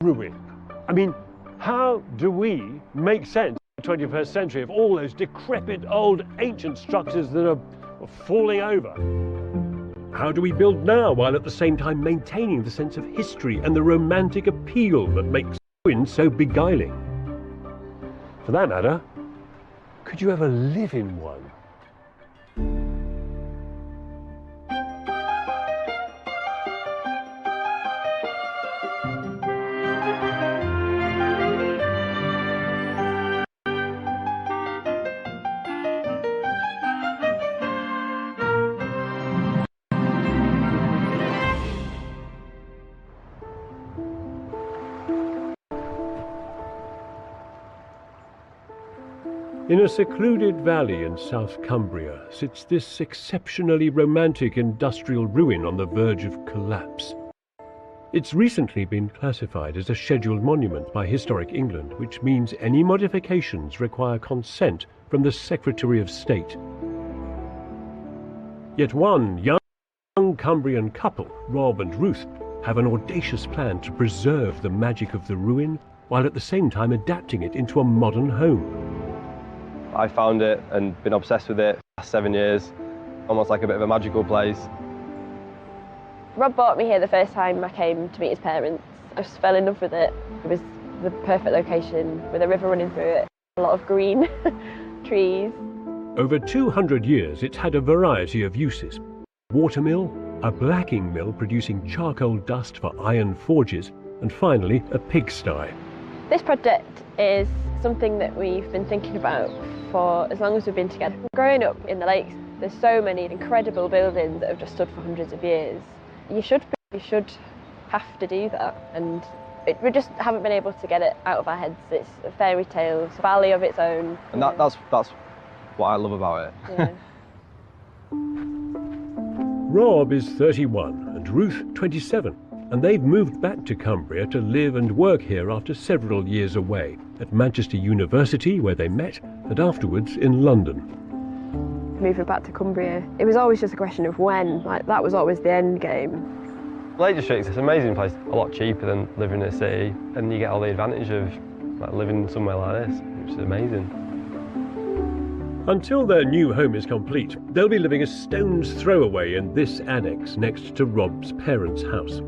ruin. I mean, how do we make sense in the 21st century of all those decrepit old ancient structures that are falling over? How do we build now while at the same time maintaining the sense of history and the romantic appeal that makes ruins so beguiling? For that matter, could you ever live in one? In a secluded valley in South Cumbria sits this exceptionally romantic industrial ruin on the verge of collapse. It's recently been classified as a scheduled monument by Historic England, which means any modifications require consent from the Secretary of State. Yet one young Cumbrian couple, Rob and Ruth, have an audacious plan to preserve the magic of the ruin while at the same time adapting it into a modern home. I found it and been obsessed with it for the last 7 years, almost like a bit of a magical place. Rob brought me here the first time I came to meet his parents. I just fell in love with it. It was the perfect location with a river running through it, a lot of green trees. Over 200 years it's had a variety of uses. Watermill, a blacking mill producing charcoal dust for iron forges, and finally a pigsty. This project is something that we've been thinking about for as long as we've been together. Growing up in the lakes, there's so many incredible buildings that have just stood for hundreds of years. You should have to do that, and we just haven't been able to get it out of our heads. It's a fairy tale, it's a valley of its own. And that's what I love about it. Yeah. Rob is 31 and Ruth 27, and they've moved back to Cumbria to live and work here after several years away, at Manchester University where they met, and afterwards in London. Moving back to Cumbria, it was always just a question of when, like that was always the end game. Lake District's an amazing place, a lot cheaper than living in a city, and you get all the advantage of like, living somewhere like this, which is amazing. Until their new home is complete, they'll be living a stone's throw away in this annex next to Rob's parents' house.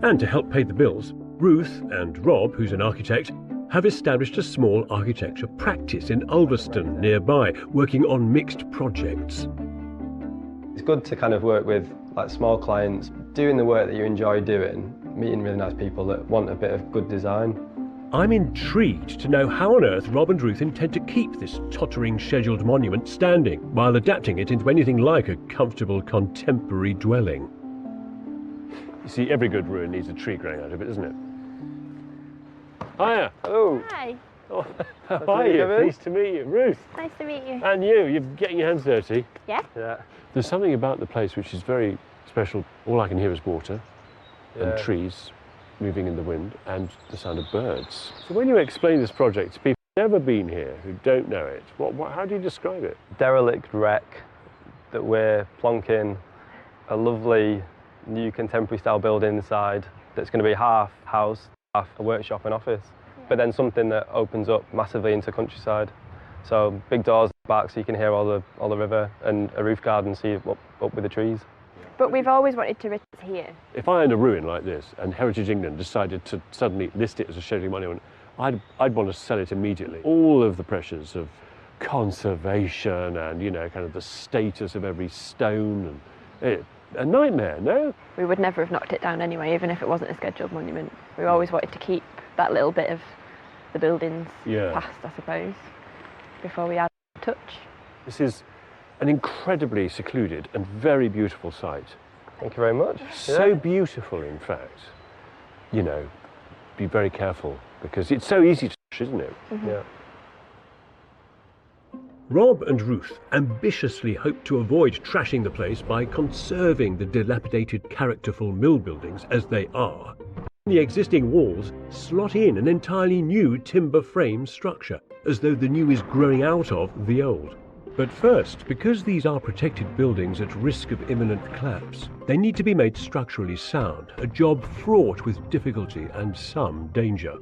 And to help pay the bills, Ruth and Rob, who's an architect, have established a small architecture practice in Ulverston nearby, working on mixed projects. It's good to kind of work with like small clients, doing the work that you enjoy doing, meeting really nice people that want a bit of good design. I'm intrigued to know how on earth Rob and Ruth intend to keep this tottering scheduled monument standing while adapting it into anything like a comfortable contemporary dwelling. You see, every good ruin needs a tree growing out of it, doesn't it? Hiya. Hello. Hi. Oh, how are you? Pleased to meet you. Ruth. Nice to meet you. And you. You're getting your hands dirty. Yeah? Yeah. There's something about the place which is very special. All I can hear is water and trees moving in the wind and the sound of birds. So when you explain this project to people who've never been here, who don't know it, how do you describe it? Derelict wreck that we're plonking a lovely new contemporary style building inside that's going to be half house, half a workshop and office, but then something that opens up massively into countryside. So big doors at the back so you can hear all the river, and a roof garden so you're up with the trees. But we've always wanted to reach here. If I owned a ruin like this and Heritage England decided to suddenly list it as a scheduled monument, I'd want to sell it immediately. All of the pressures of conservation and, you know, kind of the status of every stone, and a nightmare, no? We would never have knocked it down anyway, even if it wasn't a scheduled monument. We always wanted to keep that little bit of the building's past, I suppose, before we add a touch. This is an incredibly secluded and very beautiful site. Thank you very much. So beautiful, in fact. You know, be very careful because it's so easy to touch, isn't it? Mm-hmm. Yeah. Rob and Ruth ambitiously hope to avoid trashing the place by conserving the dilapidated characterful mill buildings as they are. The existing walls slot in an entirely new timber frame structure, as though the new is growing out of the old. But first, because these are protected buildings at risk of imminent collapse, they need to be made structurally sound, a job fraught with difficulty and some danger.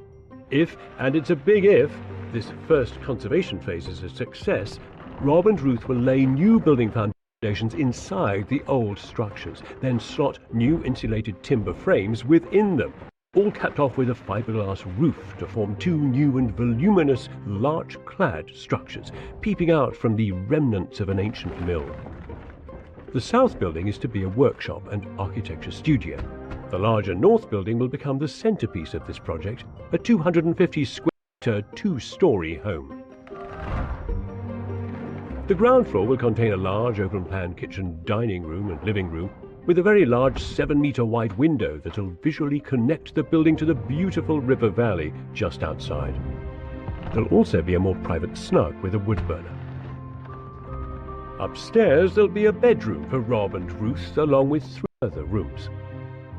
If, and it's a big if, this first conservation phase is a success, Rob and Ruth will lay new building foundations inside the old structures, then slot new insulated timber frames within them, all capped off with a fiberglass roof to form two new and voluminous larch-clad structures, peeping out from the remnants of an ancient mill. The south building is to be a workshop and architecture studio. The larger north building will become the centrepiece of this project, a 250 square metre two-storey home. The ground floor will contain a large open-plan kitchen, dining room and living room, with a very large 7-metre wide window that'll visually connect the building to the beautiful river valley just outside. There'll also be a more private snug with a wood burner. Upstairs there'll be a bedroom for Rob and Ruth, along with 3 other rooms.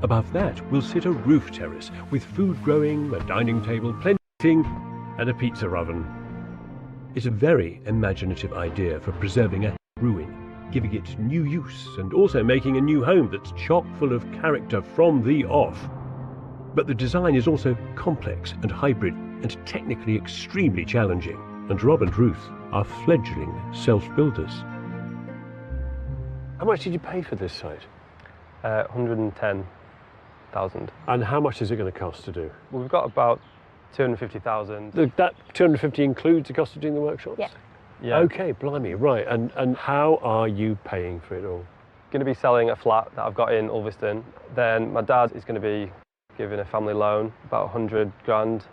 Above that will sit a roof terrace with food growing, a dining table, plenty of eating, and a pizza oven. It's a very imaginative idea for preserving a ruin, giving it new use and also making a new home that's chock full of character from the off. But the design is also complex and hybrid and technically extremely challenging, and Rob and Ruth are fledgling self-builders. How much did you pay for this site? 110,000. And how much is it going to cost to do? Well, we've got about 250,000. That 250 includes the cost of doing the workshops? Yeah. Yeah. Okay, blimey, right. And how are you paying for it all? Going to be selling a flat that I've got in Ulverston. Then my dad is going to be giving a family loan, about 100 grand,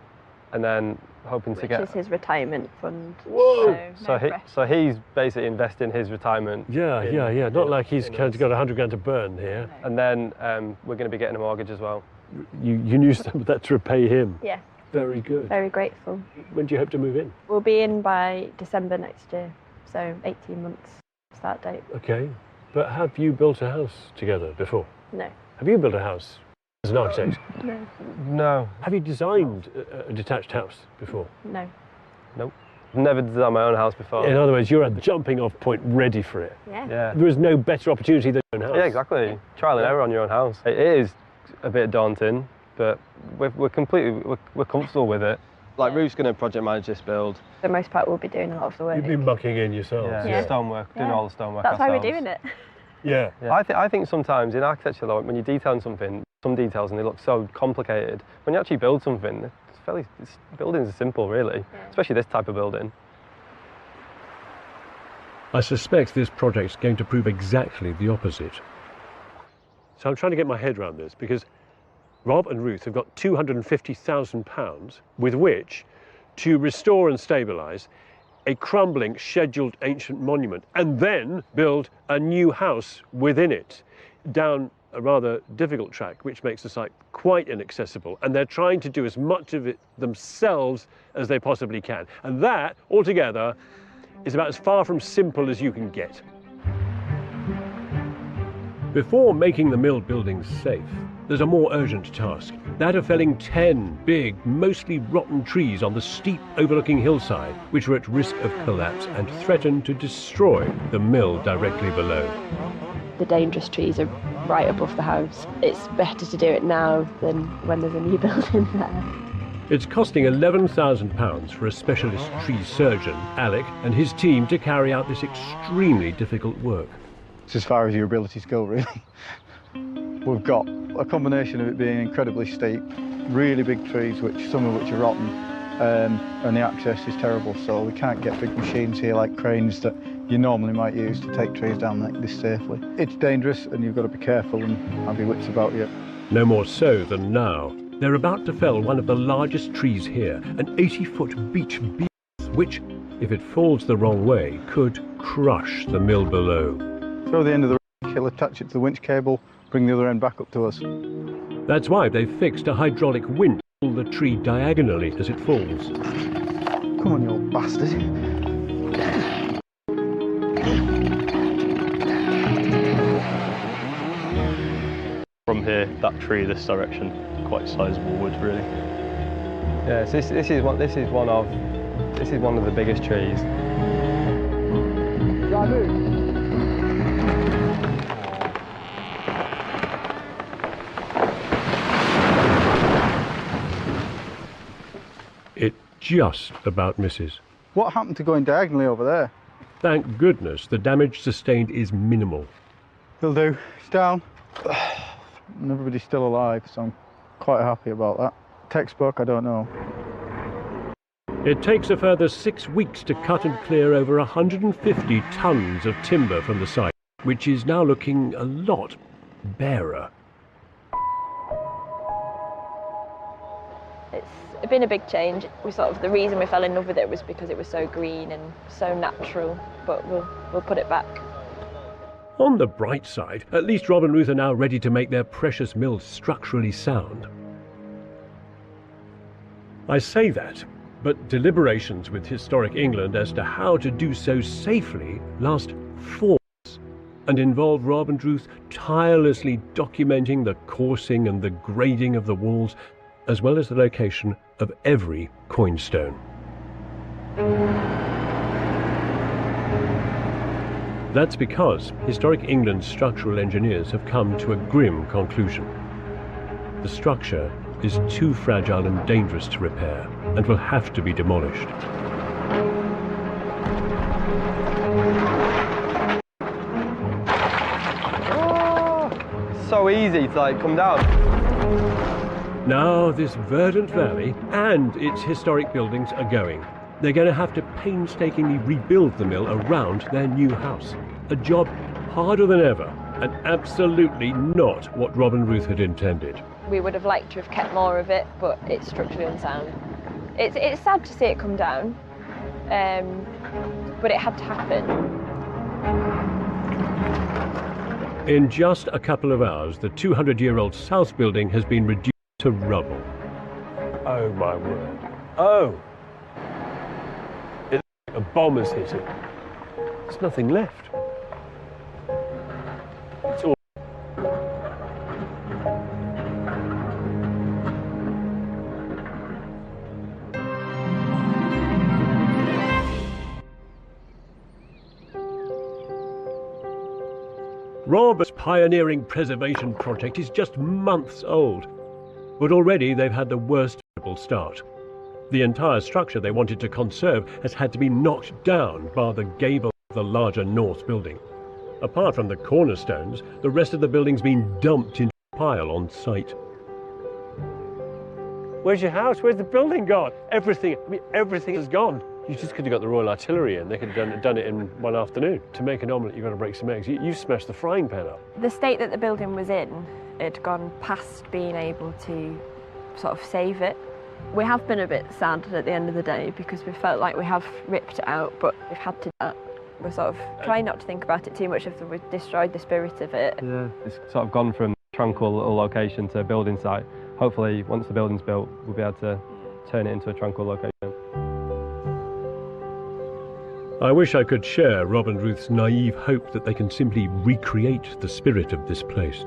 and then hoping to get... Which is his retirement fund. Whoa! So he's basically investing his retirement. Yeah. Not like he's kind of got 100 grand to burn here. No. And then we're going to be getting a mortgage as well. You use some of that to repay him? Yeah. Very good. Very grateful. When do you hope to move in? We'll be in by December next year, so 18 months start date. Okay. But have you built a house together before? No. Have you built a house as an architect? No. No. Have you designed a detached house before? No. Nope. I've never designed my own house before. In other words, you're at the jumping off point ready for it. Yeah. Yeah. There is no better opportunity than your own house. Yeah, exactly. Trial and error on your own house. It is a bit daunting, but we're comfortable with it. Like Ruth's going to project manage this build. For the most part, we'll be doing a lot of the work. You've been mucking in yourselves. Yeah. Stonework, doing all the stonework That's why ourselves. we're doing it. Yeah. I think sometimes in architecture, though, when you're detailing something, some details and they look so complicated, when you actually build something, buildings are simple, really, especially this type of building. I suspect this project's going to prove exactly the opposite. So I'm trying to get my head around this, because Rob and Ruth have got £250,000 with which to restore and stabilise a crumbling scheduled ancient monument and then build a new house within it down a rather difficult track, which makes the site quite inaccessible. And they're trying to do as much of it themselves as they possibly can. And that, altogether, is about as far from simple as you can get. Before making the mill buildings safe, there's a more urgent task, that of felling 10 big, mostly rotten trees on the steep overlooking hillside, which are at risk of collapse and threaten to destroy the mill directly below. The dangerous trees are right above the house. It's better to do it now than when there's a new building there. It's costing £11,000 for a specialist tree surgeon, Alec, and his team to carry out this extremely difficult work. It's as far as your abilities go, really. We've got a combination of it being incredibly steep, really big trees, some of which are rotten, and the access is terrible, so we can't get big machines here like cranes that you normally might use to take trees down like this safely. It's dangerous and you've got to be careful and have your wits about you. No more so than now. They're about to fell one of the largest trees here, an 80-foot beech beech, which, if it falls the wrong way, could crush the mill below. Throw the end of the rake, he'll attach it to the winch cable, bring the other end back up to us. That's why they've fixed a hydraulic winch to pull the tree diagonally as it falls. Come on, you old bastard. From here, that tree this direction, quite sizable wood, really. Yeah, so this is one of the biggest trees. It just about misses. What happened to going diagonally over there? Thank goodness the damage sustained is minimal. Will do. It's down. And everybody's still alive, so I'm quite happy about that. Textbook, I don't know. It takes a further 6 weeks to cut and clear over 150 tons of timber from the site, which is now looking a lot barer. It's been a big change. The reason we fell in love with it was because it was so green and so natural, but we'll put it back. On the bright side, at least Rob and Ruth are now ready to make their precious mill structurally sound. I say that, but deliberations with Historic England as to how to do so safely last 4 months and involve Rob and Ruth tirelessly documenting the coursing and the grading of the walls, as well as the location of every coinstone. That's because Historic England's structural engineers have come to a grim conclusion. The structure is too fragile and dangerous to repair and will have to be demolished. Oh, so easy to come down. Now this verdant valley and its historic buildings are going. They're going to have to painstakingly rebuild the mill around their new house. A job harder than ever and absolutely not what Rob and Ruth had intended. We would have liked to have kept more of it, but it's structurally unsound. It's sad to see it come down, but it had to happen. In just a couple of hours, the 200-year-old South building has been reduced to rubble. Oh my word. Oh! It's like a bomb has hit it. There's nothing left. It's all... Rob's pioneering preservation project is just months old, but already they've had the worst possible start. The entire structure they wanted to conserve has had to be knocked down by the gable of the larger north building. Apart from the cornerstones, the rest of the building's been dumped into a pile on site. Where's your house? Where's the building gone? Everything is gone. You just could have got the Royal Artillery in. They could have done it in one afternoon. To make an omelette, you've got to break some eggs. You smashed the frying pan up. The state that the building was in, had gone past being able to sort of save it. We have been a bit sad at the end of the day because we felt like we have ripped it out, but we've had to do that. We're sort of trying not to think about it too much if we've destroyed the spirit of it. Yeah, it's sort of gone from a tranquil little location to a building site. Hopefully, once the building's built, we'll be able to turn it into a tranquil location. I wish I could share Rob and Ruth's naive hope that they can simply recreate the spirit of this place.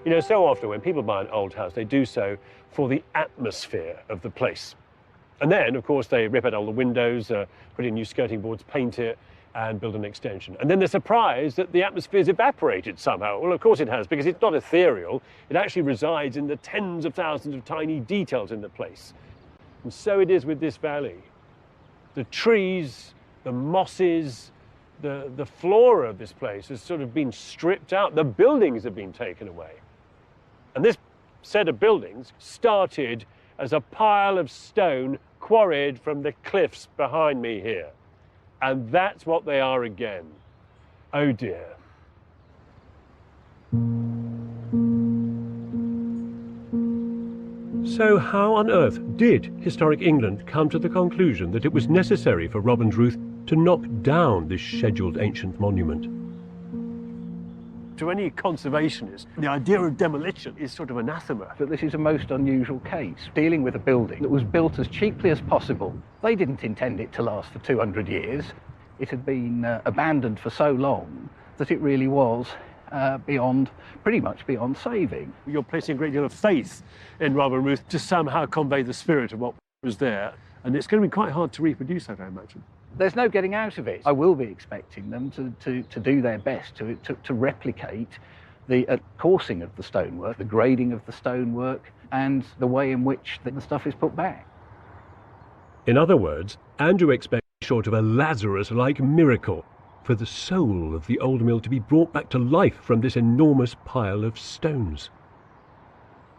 You know, so often when people buy an old house, they do so for the atmosphere of the place. And then, of course, they rip out all the windows, put in new skirting boards, paint it, and build an extension. And then they're surprised that the atmosphere's evaporated somehow. Well, of course it has, because it's not ethereal. It actually resides in the tens of thousands of tiny details in the place. And so it is with this valley. The trees, the mosses, the flora of this place has sort of been stripped out. The buildings have been taken away. And this set of buildings started as a pile of stone quarried from the cliffs behind me here. And that's what they are again. Oh dear. So how on earth did Historic England come to the conclusion that it was necessary for Rob and Ruth to knock down this scheduled ancient monument? To any conservationist, the idea of demolition is sort of anathema. But this is a most unusual case, dealing with a building that was built as cheaply as possible. They didn't intend it to last for 200 years. It had been abandoned for so long that it really was pretty much beyond saving. You're placing a great deal of faith in Rob and Ruth to somehow convey the spirit of what was there, and it's going to be quite hard to reproduce that, I imagine. There's no getting out of it. I will be expecting them to do their best to replicate the coursing of the stonework, the grading of the stonework, and the way in which the stuff is put back. In other words, Andrew expects short of a Lazarus-like miracle for the soul of the old mill to be brought back to life from this enormous pile of stones.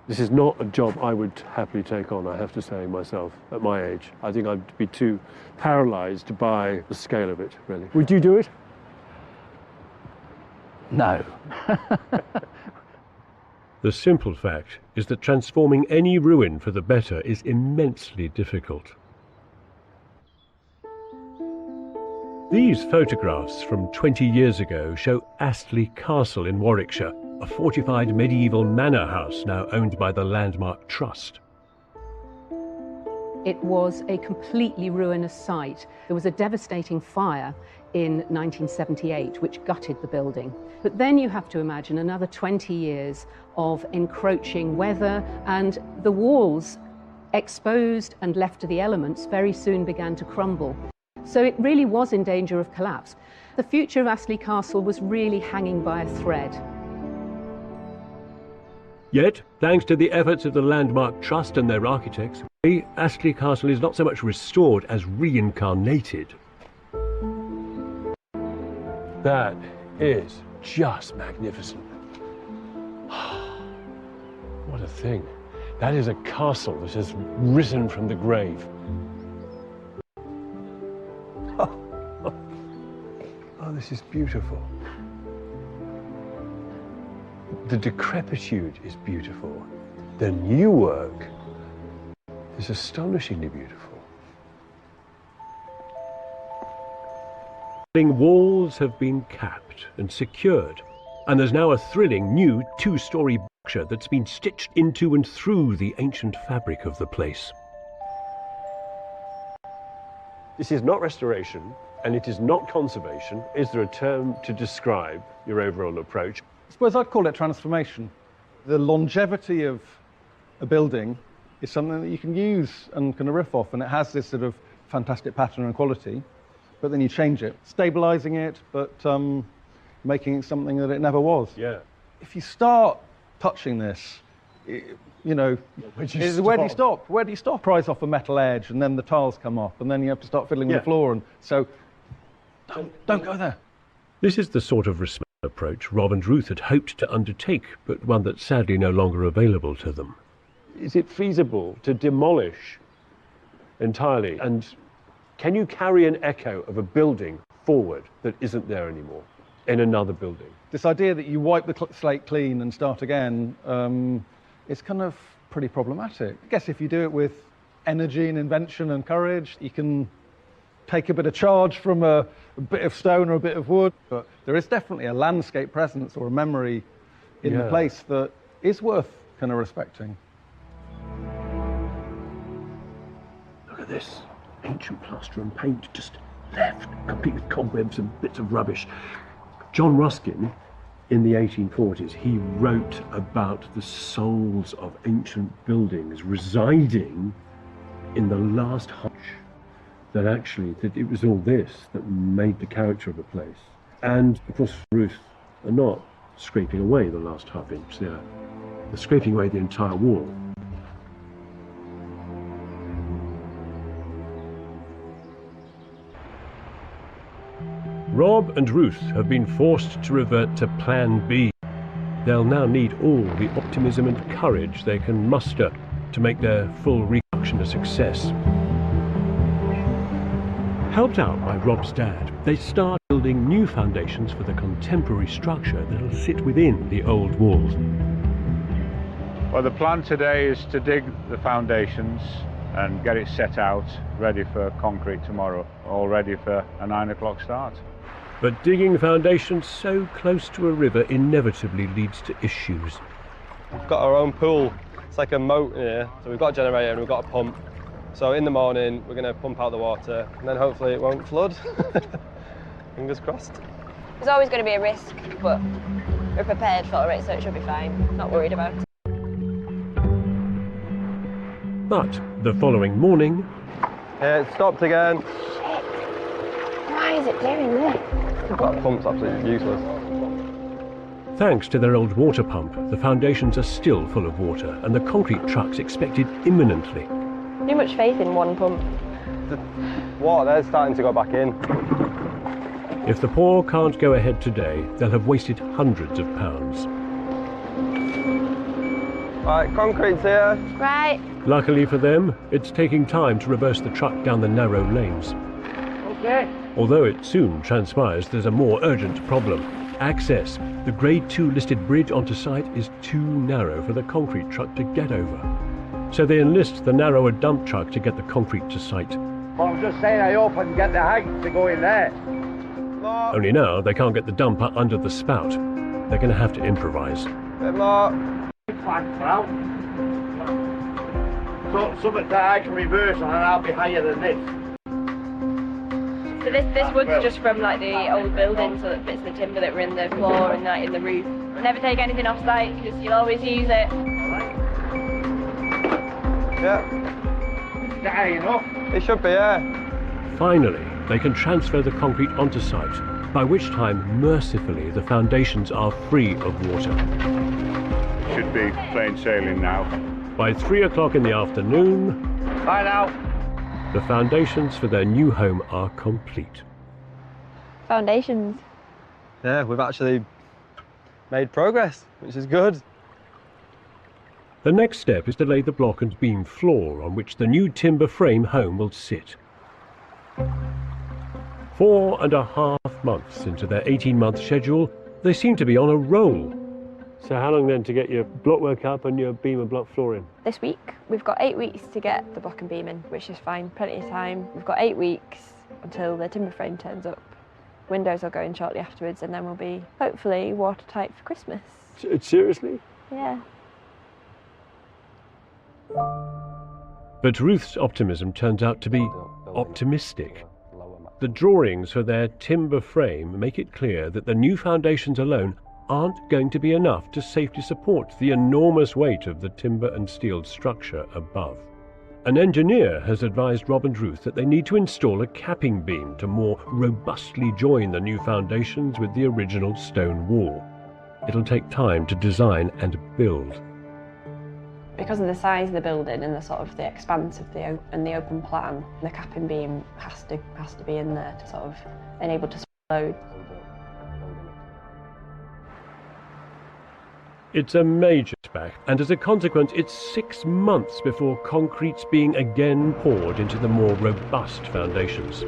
This is not a job I would happily take on, I have to say myself, at my age. I think I'd be too paralysed by the scale of it, really. Would you do it? No. The simple fact is that transforming any ruin for the better is immensely difficult. These photographs from 20 years ago show Astley Castle in Warwickshire, a fortified medieval manor house now owned by the Landmark Trust. It was a completely ruinous site. There was a devastating fire in 1978 which gutted the building. But then you have to imagine another 20 years of encroaching weather, and the walls, exposed and left to the elements, very soon began to crumble. So it really was in danger of collapse. The future of Astley Castle was really hanging by a thread. Yet, thanks to the efforts of the Landmark Trust and their architects, Astley Castle is not so much restored as reincarnated. That is just magnificent. What a thing. That is a castle that has risen from the grave. Oh, this is beautiful. The decrepitude is beautiful. The new work is astonishingly beautiful. Walls have been capped and secured, and there's now a thrilling new two-storey structure that's been stitched into and through the ancient fabric of the place. This is not restoration, and it is not conservation. Is there a term to describe your overall approach? I suppose I'd call it transformation. The longevity of a building is something that you can use and kind of riff off, and it has this sort of fantastic pattern and quality, but then you change it, stabilising it, but making it something that it never was. Yeah. If you start touching this, you know, where do you stop? Where do you stop? Prise off a metal edge, and then the tiles come off, and then you have to start fiddling with the floor, and so don't go there. This is the sort of respect approach Rob and Ruth had hoped to undertake, but one that's sadly no longer available to them. Is it feasible to demolish entirely? And can you carry an echo of a building forward that isn't there anymore in another building? This idea that you wipe the slate clean and start again is kind of pretty problematic. I guess if you do it with energy and invention and courage, you can take a bit of charge from a bit of stone or a bit of wood, but there is definitely a landscape presence or a memory in the place that is worth kind of respecting. Look at this. Ancient plaster and paint just left, complete with cobwebs and bits of rubbish. John Ruskin, in the 1840s, he wrote about the souls of ancient buildings residing in the last hutch. That it was all this that made the character of a place. And of course, Ruth are not scraping away the last half inch. They're scraping away the entire wall. Rob and Ruth have been forced to revert to Plan B. They'll now need all the optimism and courage they can muster to make their full reconstruction a success. Helped out by Rob's dad, they start building new foundations for the contemporary structure that'll sit within the old walls. Well, the plan today is to dig the foundations and get it set out, ready for concrete tomorrow, all ready for a 9 o'clock start. But digging foundations so close to a river inevitably leads to issues. We've got our own pool. It's like a moat here, so we've got a generator and we've got a pump. So in the morning, we're going to pump out the water, and then hopefully it won't flood. Fingers crossed. There's always going to be a risk, but we're prepared for it, so it should be fine. Not worried about it. But the following morning... It stopped again. is it doing this? That pump's absolutely useless. Thanks to their old water pump, the foundations are still full of water and the concrete truck's expected imminently. Too much faith in one pump. The water there's starting to go back in. If the poor can't go ahead today, they'll have wasted hundreds of pounds. Right, concrete's here. Right. Luckily for them, it's taking time to reverse the truck down the narrow lanes. Okay. Although it soon transpires there's a more urgent problem. Access. The Grade 2 listed bridge onto site is too narrow for the concrete truck to get over. So they enlist the narrower dump truck to get the concrete to site. Well, I'm just saying I hope I can get the height to go in there. Only now they can't get the dumper under the spout. They're going to have to improvise. Bit more. Fine, well. So, something that I can reverse and I'll be higher than this. So this wood's just from like the old building, so that bits of the timber that were in the floor and that in the roof. Never take anything off site because you'll always use it. Yeah. Is that high enough? It should be, yeah. Finally, they can transfer the concrete onto site, by which time, mercifully, the foundations are free of water. Should be plain sailing now. By 3 o'clock in the afternoon, Bye now. the foundations for their new home are complete. Foundations. Yeah, we've actually made progress, which is good. The next step is to lay the block and beam floor on which the new timber frame home will sit. 4.5 months into their 18-month schedule, they seem to be on a roll. So how long then to get your blockwork up and your beam and block floor in? This week, we've got 8 weeks to get the block and beam in, which is fine, plenty of time. We've got 8 weeks until the timber frame turns up. Windows will go in shortly afterwards and then we'll be, hopefully, watertight for Christmas. Seriously? Yeah. But Ruth's optimism turns out to be optimistic. The drawings for their timber frame make it clear that the new foundations alone aren't going to be enough to safely support the enormous weight of the timber and steel structure above. An engineer has advised Rob and Ruth that they need to install a capping beam to more robustly join the new foundations with the original stone wall. It'll take time to design and build. Because of the size of the building and the sort of the expanse of the open plan, the capping beam has to be in there to sort of enable to load. It's a major setback, and as a consequence, it's 6 months before concrete's being again poured into the more robust foundations.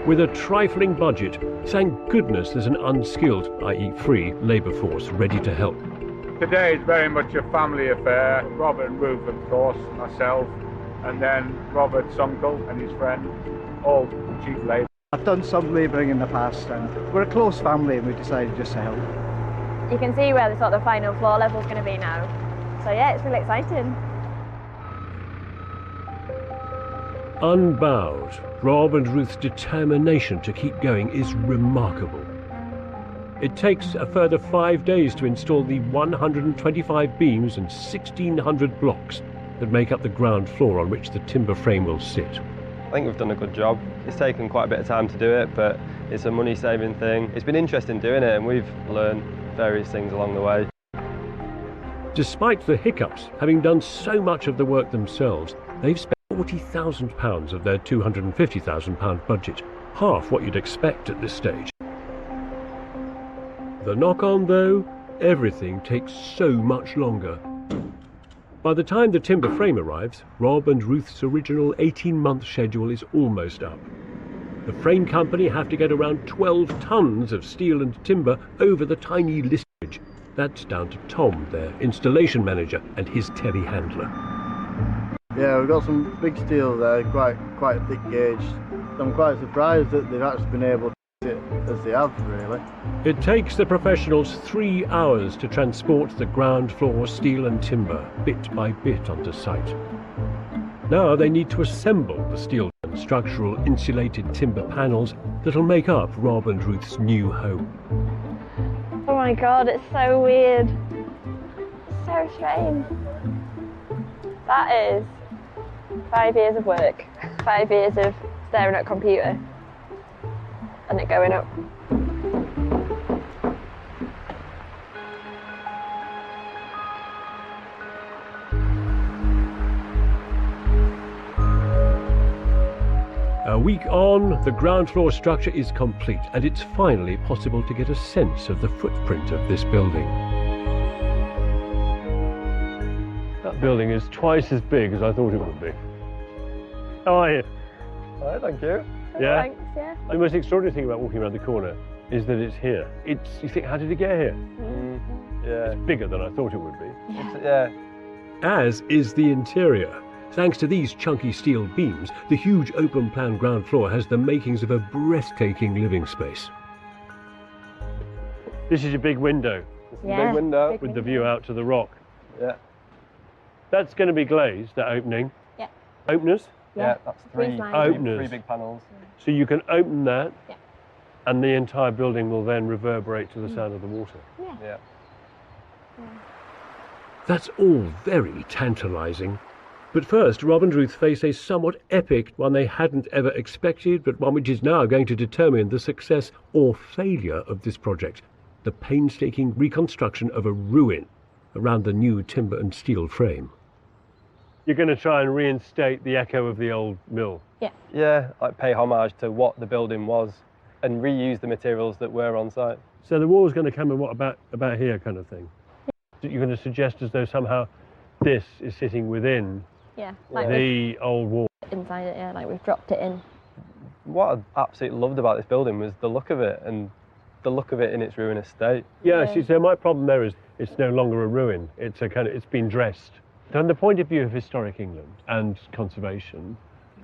With a trifling budget, thank goodness there's an unskilled, i.e. free, labour force ready to help. Today is very much a family affair. Robert and Ruth, of course, myself, and then Robert's uncle and his friend, all cheap labour. I've done some labouring in the past and we're a close family and we decided just to help. You can see where the sort of final floor level is going to be now. So yeah, it's really exciting. Unbowed, Rob and Ruth's determination to keep going is remarkable. It takes a further 5 days to install the 125 beams and 1,600 blocks that make up the ground floor on which the timber frame will sit. I think we've done a good job. It's taken quite a bit of time to do it, but it's a money-saving thing. It's been interesting doing it, and we've learned various things along the way. Despite the hiccups, having done so much of the work themselves, they've spent £40,000 of their £250,000 budget, half what you'd expect at this stage. The knock-on, though, everything takes so much longer. By the time the timber frame arrives, Rob and Ruth's original 18-month schedule is almost up. The frame company have to get around 12 tons of steel and timber over the tiny list bridge. That's down to Tom, their installation manager, and his telehandler. Yeah, we've got some big steel there, quite a thick gauge. I'm quite surprised that they've actually been able to do it as they have, really. It takes the professionals 3 hours to transport the ground floor steel and timber, bit by bit, onto site. Now they need to assemble the steel and structural insulated timber panels that'll make up Rob and Ruth's new home. Oh my god, it's so weird. So strange. That is 5 years of work. 5 years of staring at a computer. and it going up. A week on, the ground floor structure is complete, and it's finally possible to get a sense of the footprint of this building. That building is twice as big as I thought it would be. How are you? All right, thank you. Yeah? Thanks, yeah. The most extraordinary thing about walking around the corner is that it's here. You think, how did it get here? Yeah. It's bigger than I thought it would be. Yeah. As is the interior. Thanks to these chunky steel beams, the huge open-plan ground floor has the makings of a breathtaking living space. This is your big window. Yeah, Big window. big with the view out to the rock. Yeah. That's going to be glazed, that opening. Yeah. Openers? Yeah, that's Three three slides. Openers. big panels. So you can open that, Yeah. and the entire building will then reverberate to the sound of the water. Yeah. That's all very tantalising. But first, Rob and Ruth face a somewhat epic one they hadn't ever expected, but one which is now going to determine the success or failure of this project. The painstaking reconstruction of a ruin around the new timber and steel frame. You're going to try and reinstate the echo of the old mill. Yeah, like pay homage to what the building was and reuse the materials that were on site. So the wall's going to come in what, about here kind of thing? You're going to suggest as though somehow this is sitting within Yeah, like the old wall. inside it, yeah, like we've dropped it in. What I absolutely loved about this building was the look of it and the look of it in its ruinous state. Yeah, Yeah. see, so my problem there is it's no longer a ruin. It's it's been dressed. From the point of view of historic England and conservation,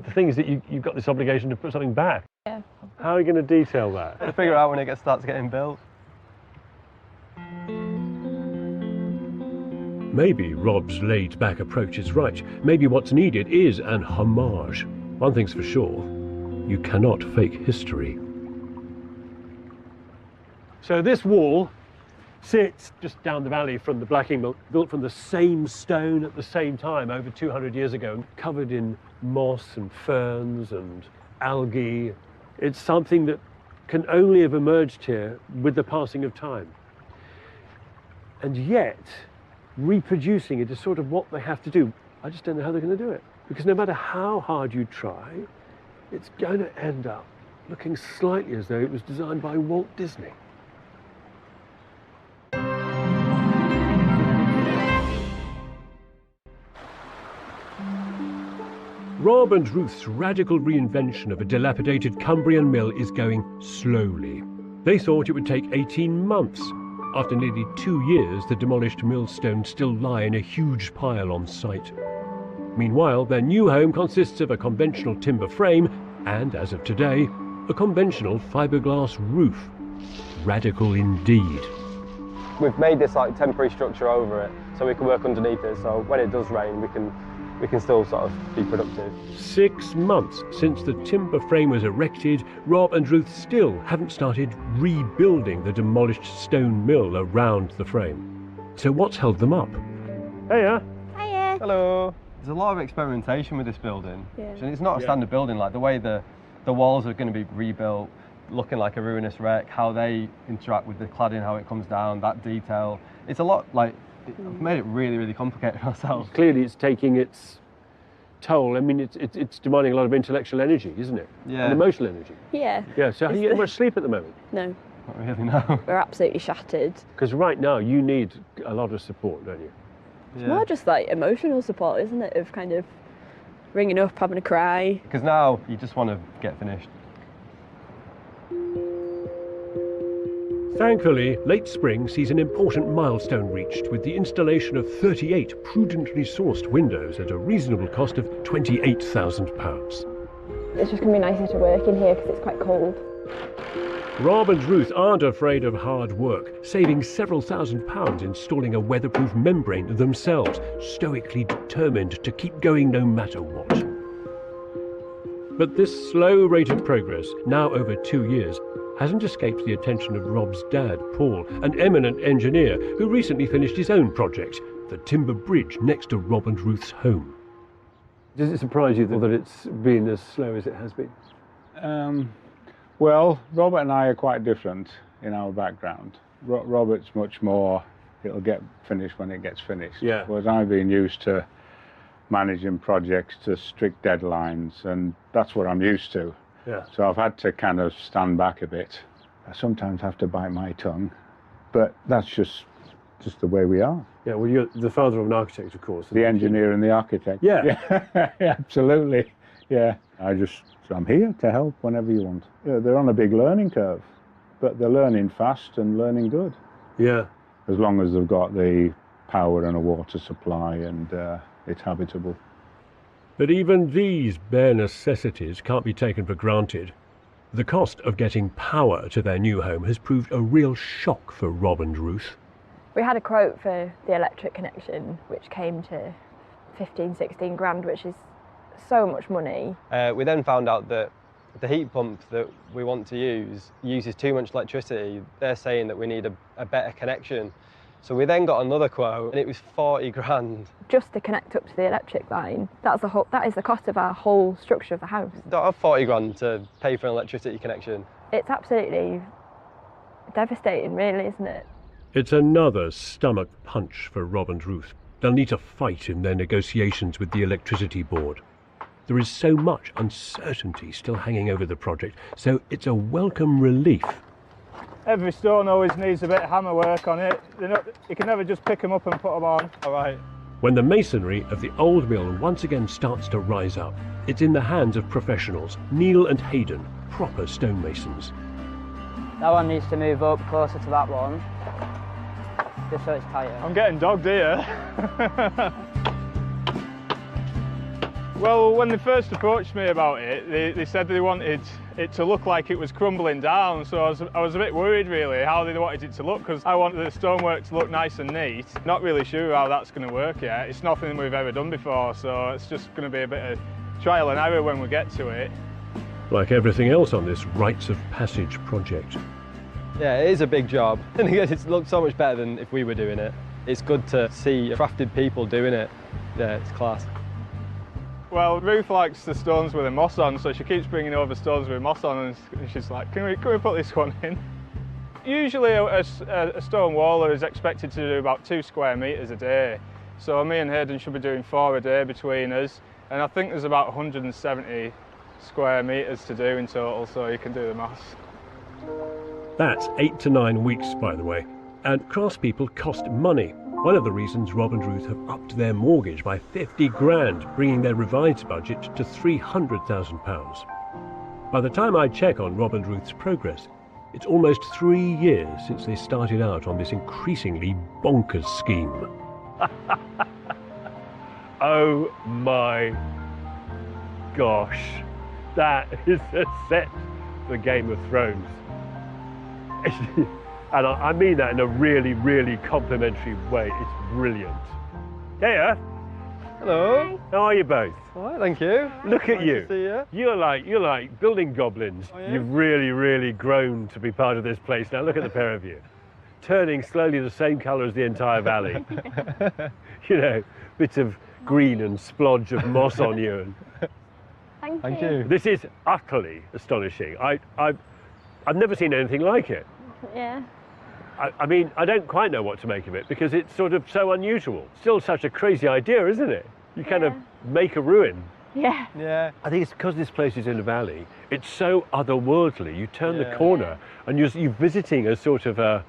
the thing is that you've got this obligation to put something back. Yeah. How are you going to detail that? To figure out when it starts getting built. Maybe Rob's laid-back approach is right. Maybe what's needed is an homage. One thing's for sure, you cannot fake history. So this wall sits just down the valley from the blacking mill, built from the same stone at the same time over 200 years ago, and covered in moss and ferns and algae. It's something that can only have emerged here with the passing of time. And yet, reproducing it is sort of what they have to do. I just don't know how they're going to do it. Because no matter how hard you try, it's going to end up looking slightly as though it was designed by Walt Disney. Rob and Ruth's radical reinvention of a dilapidated Cumbrian mill is going slowly. They thought it would take 18 months. After nearly 2 years, the demolished millstones still lie in a huge pile on site. Meanwhile, their new home consists of a conventional timber frame and, as of today, a conventional fiberglass roof. Radical indeed. We've made this like temporary structure over it so we can work underneath it, so when it does rain we can still sort of be productive. 6 months since the timber frame was erected, Rob and Ruth still haven't started rebuilding the demolished stone mill around the frame. So what's held them up? Hiya. Hiya. Hello. There's a lot of experimentation with this building. Yeah. And it's not a standard building, like the way the walls are going to be rebuilt, looking like a ruinous wreck, how they interact with the cladding, how it comes down, that detail. It's a lot, like, I've made it really, really complicated ourselves. Clearly it's taking its toll. I mean, it's demanding a lot of intellectual energy, isn't it? Yeah. And emotional energy. Yeah. Yeah, so are you getting much sleep at the moment? No, Not really, no. we're absolutely shattered. Because right now you need a lot of support, don't you? It's more just like emotional support, isn't it? Of kind of ringing up, having a cry. Because now you just want to get finished. Thankfully, late spring sees an important milestone reached with the installation of 38 prudently sourced windows at a reasonable cost of £28,000. It's just going to be nicer to work in here because it's quite cold. Rob and Ruth aren't afraid of hard work, saving several £1,000s installing a weatherproof membrane themselves, stoically determined to keep going no matter what. But this slow rate of progress, now over 2 years, hasn't escaped the attention of Rob's dad, Paul, an eminent engineer who recently finished his own project, the timber bridge next to Rob and Ruth's home. Does it surprise you that it's been as slow as it has been? Well, Robert and I are quite different in our background. Robert's much more, it'll get finished when it gets finished. Yeah. Whereas I've been used to managing projects to strict deadlines, and that's what I'm used to. Yeah. So I've had to kind of stand back a bit. I sometimes have to bite my tongue, but that's just the way we are. Yeah, well, you're the father of an architect, of course. The engineer and the architect. Yeah. Yeah, absolutely. Yeah. I'm here to help whenever you want. Yeah, they're on a big learning curve, but they're learning fast and learning good. Yeah. As long as they've got the power and a water supply and it's habitable. But even these bare necessities can't be taken for granted. The cost of getting power to their new home has proved a real shock for Rob and Ruth. We had a quote for the electric connection, which came to 16 grand, which is so much money. We then found out that the heat pump that we want to use uses too much electricity. They're saying that we need a better connection. So we then got another quote, and it was 40 grand. Just to connect up to the electric line, that is the cost of our whole structure of the house. Don't have 40 grand to pay for an electricity connection. It's absolutely devastating, really, isn't it? It's another stomach punch for Rob and Ruth. They'll need to fight in their negotiations with the electricity board. There is so much uncertainty still hanging over the project, so it's a welcome relief. Every stone always needs a bit of hammer work on it. You can never just pick them up and put them on. All right. When the masonry of the old mill once again starts to rise up, it's in the hands of professionals, Neil and Hayden, proper stonemasons. That one needs to move up closer to that one, just so it's tighter. I'm getting dogged here. Well, when they first approached me about it, they said they wanted it to look like it was crumbling down, so I was a bit worried really how they wanted it to look, because I wanted the stonework to look nice and neat. Not really sure how that's going to work yet. It's nothing we've ever done before, so it's just going to be a bit of trial and error when we get to it. Like everything else on this rites of passage project. Yeah, it is a big job. And again, it looks so much better than if we were doing it. It's good to see crafted people doing it. Yeah, it's class. Well, Ruth likes the stones with the moss on, so she keeps bringing over stones with moss on, and she's like, can we put this one in? Usually a stone waller is expected to do about 2 square metres a day, so me and Hayden should be doing 4 a day between us, and I think there's about 170 square metres to do in total, so you can do the maths. That's 8 to 9 weeks, by the way, and craftspeople cost money. One of the reasons Rob and Ruth have upped their mortgage by 50 grand, bringing their revised budget to £300,000. By the time I check on Rob and Ruth's progress, it's almost 3 years since they started out on this increasingly bonkers scheme. Oh my gosh, that is a set for Game of Thrones. And I mean that in a really, really complimentary way. It's brilliant. Hiya. Hello. How are you both? All right, thank you. Look at Nice you. to see you. You're like building goblins. Oh, yeah? You've really, really grown to be part of this place. Now look at the pair of you. Turning slowly the same colour as the entire valley. You know, bits of green and splodge of moss on you. Thank you. This is utterly astonishing. I've never seen anything like it. Yeah. I mean, I don't quite know what to make of it because it's sort of so unusual. Still such a crazy idea, isn't it? You kind of make a ruin. Yeah. Yeah. I think it's because this place is in a valley. It's so otherworldly. You turn the corner and you're visiting a sort of I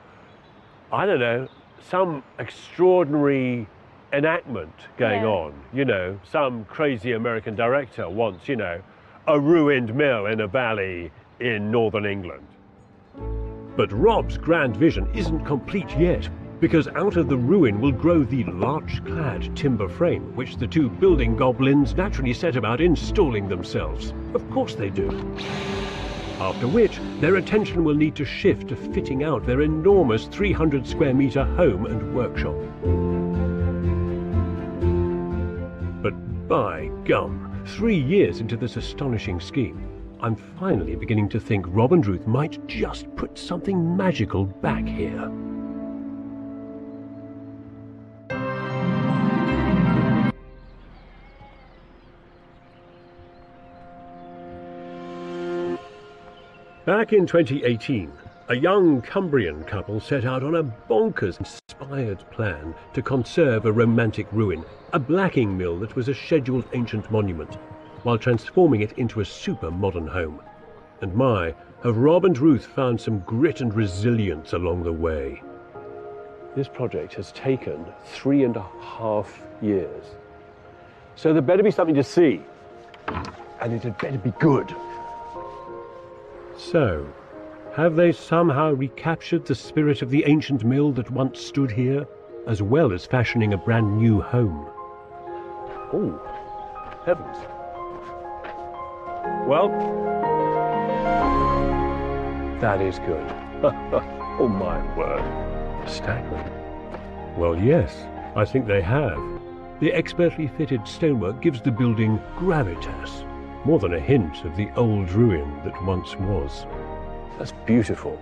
don't know, some extraordinary enactment going on. You know, some crazy American director wants, you know, a ruined mill in a valley in northern England. But Rob's grand vision isn't complete yet, because out of the ruin will grow the larch-clad timber frame, which the 2 building goblins naturally set about installing themselves. Of course they do. After which, their attention will need to shift to fitting out their enormous 300 square metre home and workshop. But by gum, 3 years into this astonishing scheme, I'm finally beginning to think Rob and Ruth might just put something magical back here. Back in 2018, a young Cumbrian couple set out on a bonkers inspired plan to conserve a romantic ruin, a blacking mill that was a scheduled ancient monument, while transforming it into a super modern home. And my, have Rob and Ruth found some grit and resilience along the way. This project has taken 3.5 years. So there better be something to see, and it had better be good. So, have they somehow recaptured the spirit of the ancient mill that once stood here, as well as fashioning a brand new home? Oh, heavens. Well, that is good. Oh my word. Staggering. Well, yes, I think they have. The expertly fitted stonework gives the building gravitas, more than a hint of the old ruin that once was. That's beautiful.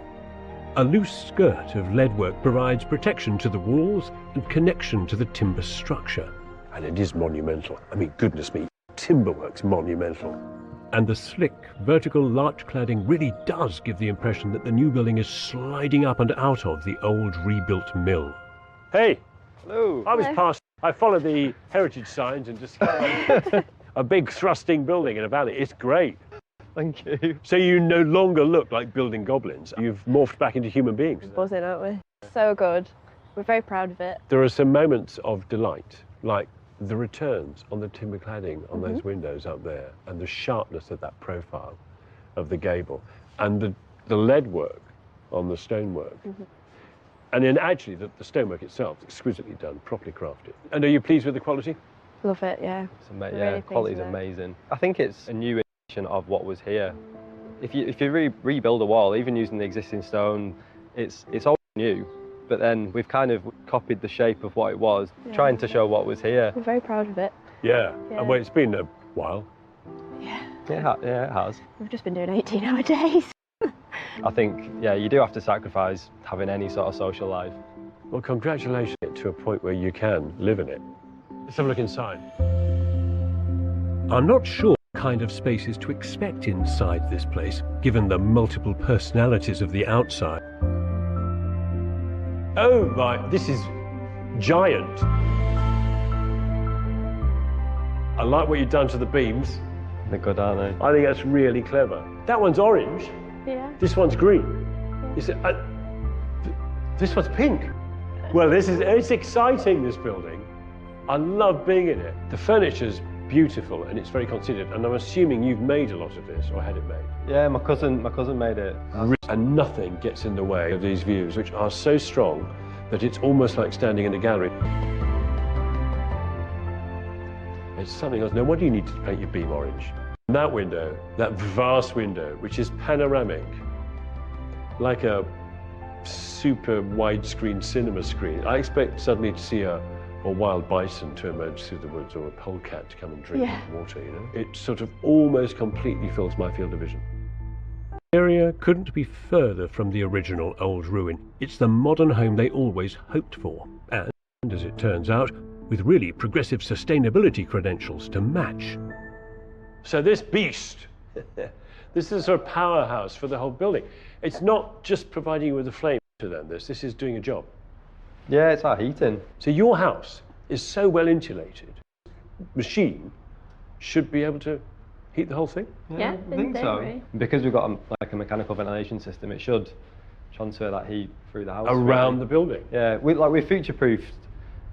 A loose skirt of leadwork provides protection to the walls and connection to the timber structure. And it is monumental. I mean, goodness me, timberwork's monumental. And the slick, vertical larch cladding really does give the impression that the new building is sliding up and out of the old rebuilt mill. Hey! Hello! I was past, I followed the heritage signs and discovered a big thrusting building in a valley. It's great. Thank you. So you no longer look like building goblins. You've morphed back into human beings. Buzzing, aren't we? So good. We're very proud of it. There are some moments of delight, like the returns on the timber cladding on those windows up there, and the sharpness of that profile of the gable, and the lead work on the stonework. And then actually the stonework itself, exquisitely done, properly crafted. And are you pleased with the quality? Love it, yeah. Yeah, quality's amazing. I think it's a new edition of what was here. If you rebuild a wall, even using the existing stone, it's all new. But then we've kind of copied the shape of what it was, trying to show what was here. We're very proud of it. Yeah. And well, it's been a while. Yeah. Yeah, it has. We've just been doing 18-hour days. I think, yeah, you do have to sacrifice having any sort of social life. Well, congratulations to a point where you can live in it. Let's have a look inside. I'm not sure what kind of spaces to expect inside this place, given the multiple personalities of the outside. Oh my, this is giant. I like what you've done to the beams. They're good, aren't they? I think that's really clever. That one's orange. Yeah. This one's green. Yeah. This one's pink. Well, it's exciting, this building. I love being in it. The furniture's beautiful and it's very considered, and I'm assuming you've made a lot of this, or had it made. Yeah, my cousin made it. And nothing gets in the way of these views, which are so strong that it's almost like standing in a gallery. It's something else. No wonder you need to paint your beam orange. And that window, that vast window, which is panoramic, like a super widescreen cinema screen. I expect suddenly to see a wild bison to emerge through the woods, or a polecat to come and drink water, you know? It sort of almost completely fills my field of vision. The area couldn't be further from the original old ruin. It's the modern home they always hoped for, and as it turns out, with really progressive sustainability credentials to match. So this beast, this is a sort of powerhouse for the whole building. It's not just providing you with a flame to them, this is doing a job. Yeah, it's our heating. So your house is so well insulated, machine should be able to heat the whole thing? Yeah, I think so. Because we've got a mechanical ventilation system, it should transfer that heat through the house. Around the building? Yeah, we've future-proofed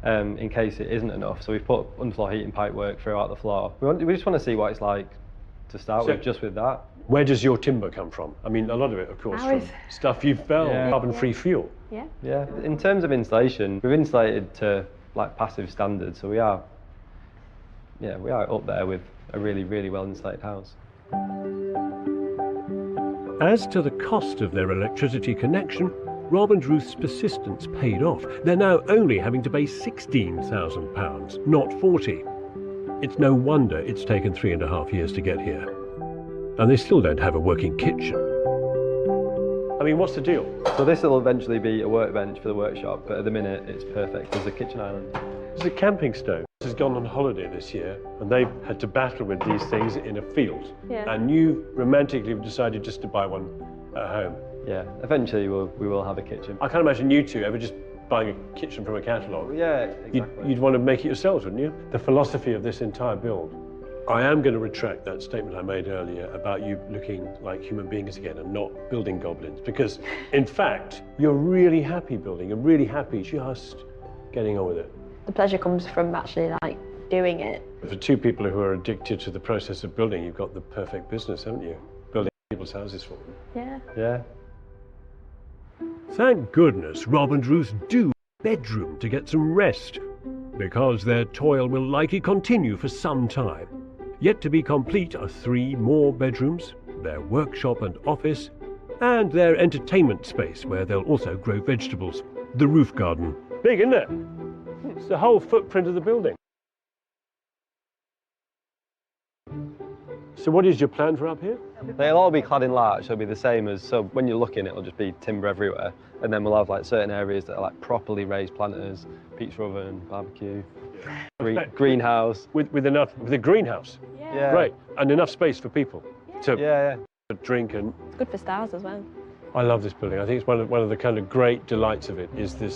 in case it isn't enough. So we've put underfloor heating pipe work throughout the floor. We just want to see what it's like to start with, just with that. Where does your timber come from? I mean, a lot of it, of course, from stuff you've found, carbon-free fuel. Yeah. Yeah. In terms of installation, we've insulated to passive standards, so we are up there with a really, really well insulated house. As to the cost of their electricity connection, Rob and Ruth's persistence paid off. They're now only having to pay £16,000, not 40. It's no wonder it's taken 3.5 years to get here. And they still don't have a working kitchen. I mean, what's the deal? So this will eventually be a workbench for the workshop, but at the minute it's perfect. There's a kitchen island. There's a camping stove. This has gone on holiday this year, and they've had to battle with these things in a field. Yeah. And you romantically decided just to buy one at home. Yeah, eventually we will have a kitchen. I can't imagine you two ever just buying a kitchen from a catalogue. Yeah, exactly. You'd want to make it yourselves, wouldn't you? The philosophy of this entire build. I am going to retract that statement I made earlier about you looking like human beings again and not building goblins, because in fact, you're really happy building. You're really happy just getting on with it. The pleasure comes from actually like doing it. For two people who are addicted to the process of building, you've got the perfect business, haven't you? Building people's houses for them. Yeah. Yeah. Thank goodness Rob and Ruth do have a bedroom to get some rest, because their toil will likely continue for some time. Yet to be complete are 3 more bedrooms, their workshop and office, and their entertainment space where they'll also grow vegetables, the roof garden. Big, isn't it? It's the whole footprint of the building. So what is your plan for up here? They'll all be clad in larch, so it'll be the same as, so when you're looking it'll just be timber everywhere, and then we'll have like certain areas that are like properly raised planters, pizza oven, barbecue, greenhouse. With a greenhouse? Yeah. Right, and enough space for people to Yeah. drink and... It's good for stars as well. I love this building. I think it's one of the kind of great delights of it is this.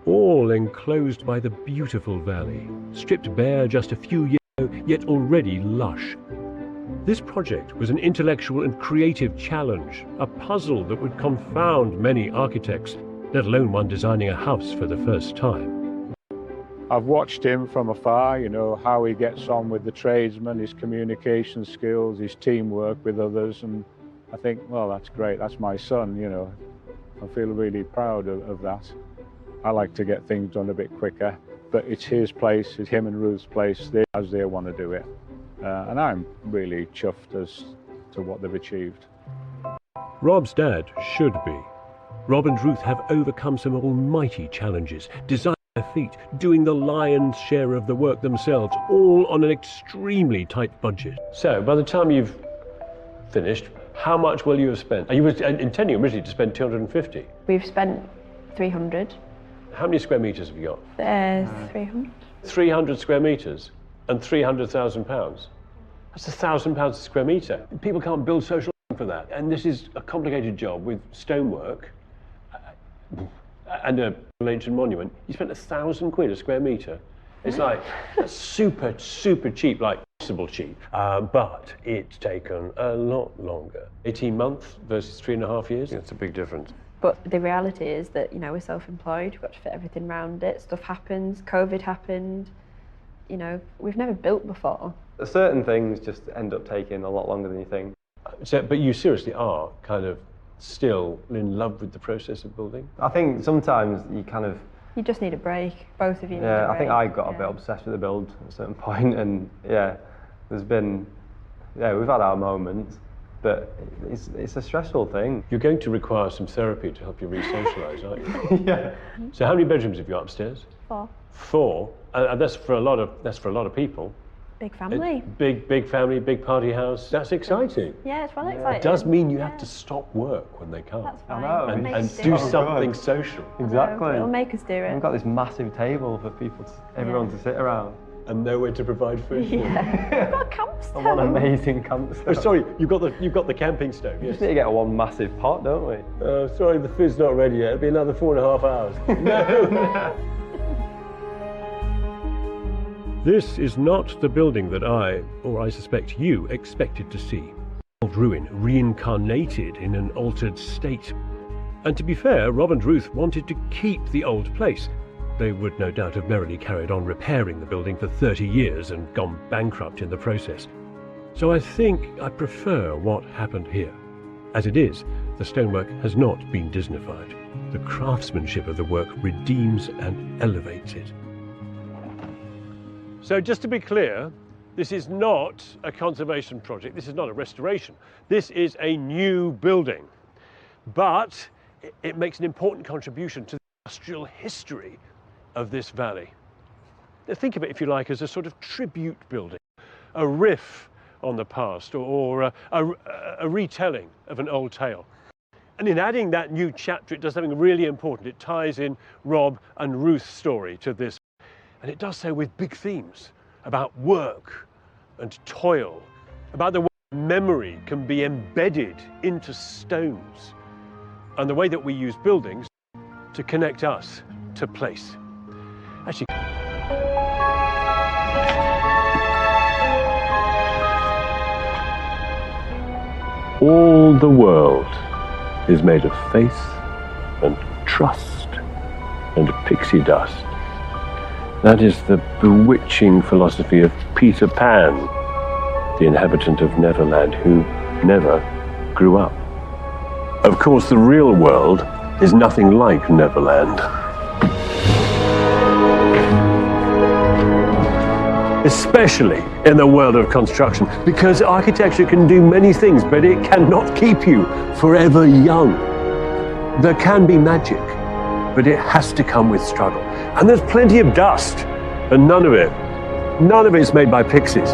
All enclosed by the beautiful valley, stripped bare just a few years ago, yet already lush. This project was an intellectual and creative challenge, a puzzle that would confound many architects, let alone one designing a house for the first time. I've watched him from afar, you know, how he gets on with the tradesmen, his communication skills, his teamwork with others, and I think, well, that's great, that's my son, you know. I feel really proud of that. I like to get things done a bit quicker, but it's his place, it's him and Ruth's place, as they want to do it. And I'm really chuffed as to what they've achieved. Rob's dad should be. Rob and Ruth have overcome some almighty challenges, designed their feet, doing the lion's share of the work themselves, all on an extremely tight budget. So, by the time you've finished, how much will you have spent? You were intending originally to spend 250. We've spent 300. How many square metres have you got? 300. 300 square metres and £300,000. That's £1,000 a square metre. People can't build social for that. And this is a complicated job with stonework and an ancient monument. You spent £1,000 a square metre. It's like super, super cheap, like possible cheap. But it's taken a lot longer. 18 months versus 3.5 years. That's a big difference. But the reality is that, you know, we're self-employed, we've got to fit everything around it. Stuff happens, COVID happened, you know, we've never built before. Certain things just end up taking a lot longer than you think. So, but you seriously are kind of still in love with the process of building? I think sometimes you kind of... You just need a break, both of you need a break. Yeah, I think I got a bit obsessed with the build at a certain point, and yeah, we've had our moments. But it's a stressful thing. You're going to require some therapy to help you re-socialise, aren't you? Yeah. So how many bedrooms have you got upstairs? 4. 4, and that's for a lot of people. Big family. Big family, big party house. That's exciting. Yeah, it's really exciting. It does mean you have to stop work when they come. That's fine. I know. And do something social. Exactly. It'll make us do it. We've got this massive table for people, everyone to sit around. And nowhere to provide food for. Yeah. We've got a camp stove. What an amazing camp stove. Oh, sorry, you've got the camping stove. We Yes. just need to get one massive pot, don't we? Sorry, the food's not ready yet. It'll be another 4.5 hours. No. This is not the building that I suspect you, expected to see. Old ruin reincarnated in an altered state. And to be fair, Rob and Ruth wanted to keep the old place. They would no doubt have merrily carried on repairing the building for 30 years and gone bankrupt in the process. So I think I prefer what happened here. As it is, the stonework has not been Disneyfied. The craftsmanship of the work redeems and elevates it. So just to be clear, this is not a conservation project. This is not a restoration. This is a new building. But it makes an important contribution to the industrial history of this valley. Think of it, if you like, as a sort of tribute building, a riff on the past, or a retelling of an old tale. And in adding that new chapter, it does something really important. It ties in Rob and Ruth's story to this. And it does so with big themes about work and toil, about the way Memory can be embedded into stones, and the way that we use buildings to connect us to place. Actually, all the world is made of faith and trust and pixie dust. That is the bewitching philosophy of Peter Pan, the inhabitant of Neverland who never grew up. Of course, the real world is nothing like Neverland. Especially in the world of construction, because architecture can do many things, but it cannot keep you forever young. There can be magic, but it has to come with struggle. And there's plenty of dust, and none of it's made by pixies.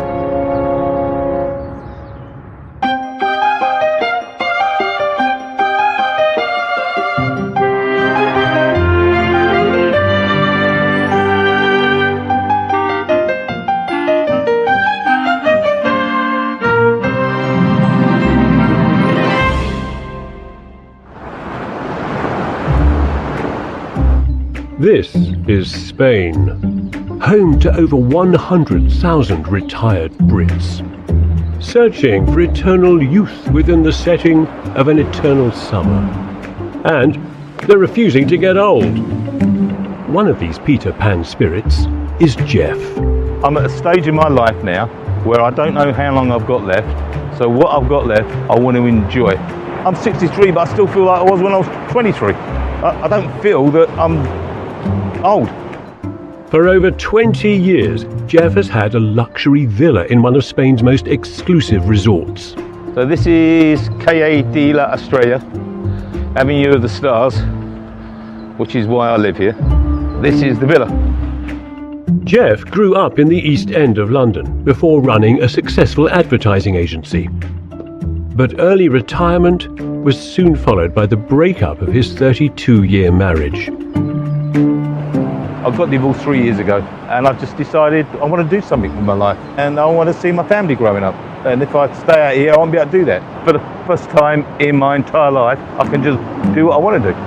This is Spain, home to over 100,000 retired Brits, searching for eternal youth within the setting of an eternal summer. And they're refusing to get old. One of these Peter Pan spirits is Jeff. I'm at a stage in my life now where I don't know how long I've got left, so what I've got left I want to enjoy. I'm 63, but I still feel like I was when I was 23. I don't feel that I'm old. For over 20 years, Jeff has had a luxury villa in one of Spain's most exclusive resorts. So this is Calle de la Estrella, Avenue of the Stars, which is why I live here. This is the villa. Jeff grew up in the East End of London before running a successful advertising agency. But early retirement was soon followed by the breakup of his 32-year marriage. I got divorced 3 years ago, and I've just decided I want to do something with my life, and I want to see my family growing up. And if I stay out here, I won't be able to do that. For the first time in my entire life, I can just do what I want to do.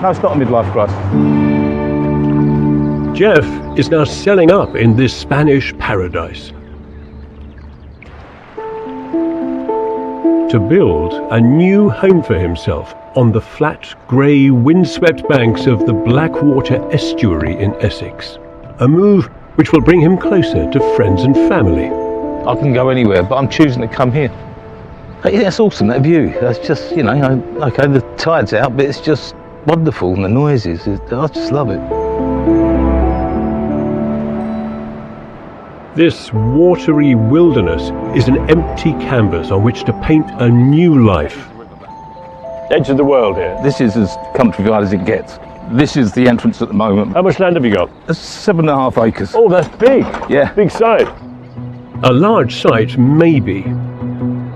No, it's not a midlife crisis. Jeff is now selling up in this Spanish paradise to build a new home for himself on the flat, grey, windswept banks of the Blackwater estuary in Essex. A move which will bring him closer to friends and family. I can go anywhere, but I'm choosing to come here. Hey, that's awesome, that view. That's just, you know, okay, the tide's out, but it's just wonderful, and the noises, I just love it. This watery wilderness is an empty canvas on which to paint a new life. Edge of the world here. This is as countrified as it gets. This is the entrance at the moment. How much land have you got? That's 7.5 acres. Oh, that's big. Yeah. Big site. A large site, maybe,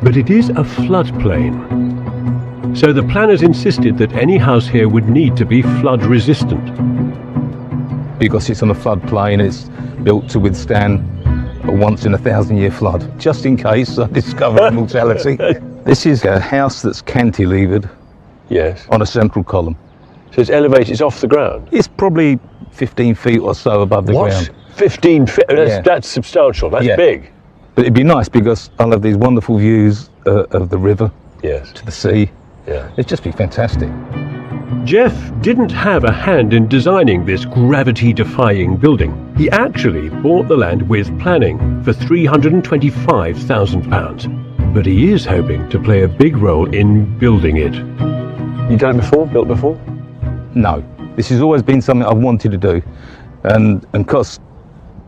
but it is a floodplain. So the planners insisted that any house here would need to be flood resistant. Because it's on a floodplain, it's built to withstand a once in 1,000-year flood, just in case I discover immortality. This is a house that's cantilevered. Yes. On a central column. So it's elevated, it's off the ground? It's probably 15 feet or so above the ground. 15 feet? That's substantial, that's big. But it'd be nice because I'll have these wonderful views of the river, to the sea. Yeah. It'd just be fantastic. Jeff didn't have a hand in designing this gravity-defying building. He actually bought the land with planning for £325,000. But he is hoping to play a big role in building it. You done it before? Built before? No. This has always been something I've wanted to do. And because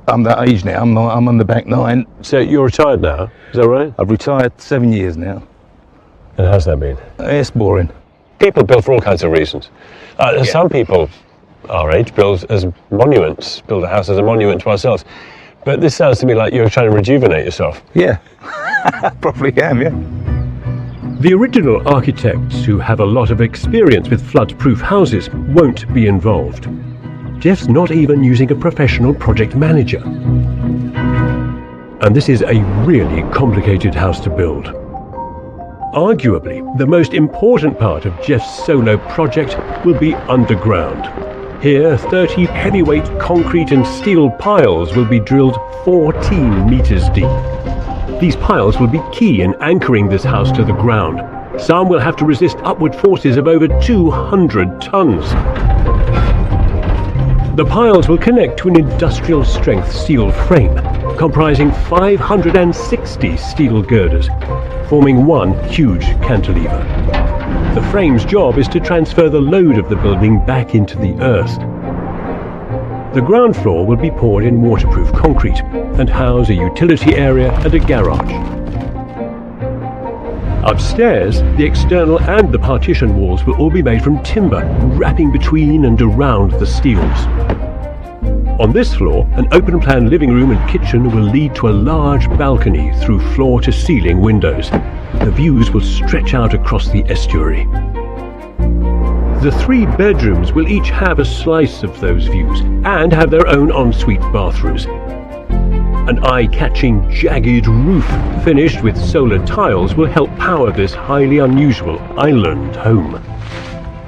I'm that age now, I'm on the back nine. So you're retired now, is that right? I've retired 7 years now. And how's that been? It's boring. People build for all kinds of reasons. Some people our age build as monuments, build a house as a monument to ourselves. But this sounds to me like you're trying to rejuvenate yourself. Yeah, probably am, yeah. The original architects, who have a lot of experience with flood-proof houses, won't be involved. Jeff's not even using a professional project manager. And this is a really complicated house to build. Arguably, the most important part of Jeff's solo project will be underground. Here, 30 heavyweight concrete and steel piles will be drilled 14 meters deep. These piles will be key in anchoring this house to the ground. Some will have to resist upward forces of over 200 tons. The piles will connect to an industrial-strength steel frame, comprising 560 steel girders, forming one huge cantilever. The frame's job is to transfer the load of the building back into the earth. The ground floor will be poured in waterproof concrete and house a utility area and a garage. Upstairs, the external and the partition walls will all be made from timber, wrapping between and around the steels. On this floor, an open-plan living room and kitchen will lead to a large balcony through floor-to-ceiling windows. The views will stretch out across the estuary. The 3 bedrooms will each have a slice of those views and have their own ensuite bathrooms. An eye-catching, jagged roof finished with solar tiles will help power this highly unusual island home.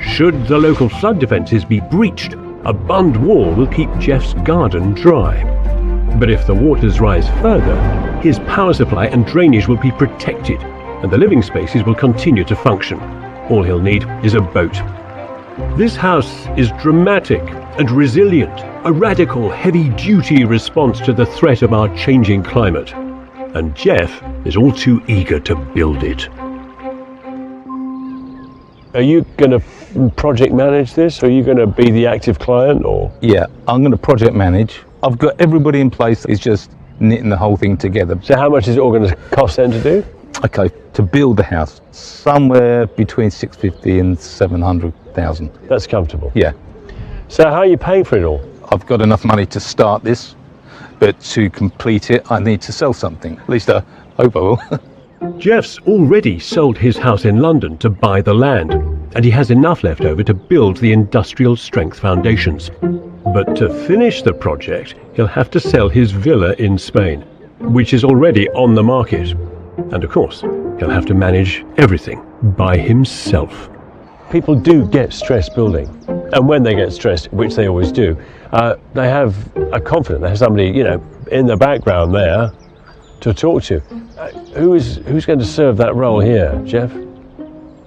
Should the local flood defences be breached, a bund wall will keep Jeff's garden dry. But if the waters rise further, his power supply and drainage will be protected, and the living spaces will continue to function. All he'll need is a boat. This house is dramatic and resilient, a radical, heavy-duty response to the threat of our changing climate. And Jeff is all too eager to build it. Are you going to project manage this? Or are you going to be the active client? Or Yeah, I'm going to project manage. I've got everybody in place. It's just knitting the whole thing together. So how much is it all going to cost then to do? Okay, to build the house, somewhere between 650 and 700,000. That's comfortable. Yeah. So how are you paying for it all? I've got enough money to start this, but to complete it, I need to sell something. At least I hope I will. Jeff's already sold his house in London to buy the land, and he has enough left over to build the industrial strength foundations. But to finish the project, he'll have to sell his villa in Spain, which is already on the market. And of course, he'll have to manage everything by himself. People do get stressed building, and when they get stressed, which they always do, they have a confidant, they have somebody, in the background there to talk to. Who's going to serve that role here, Jeff?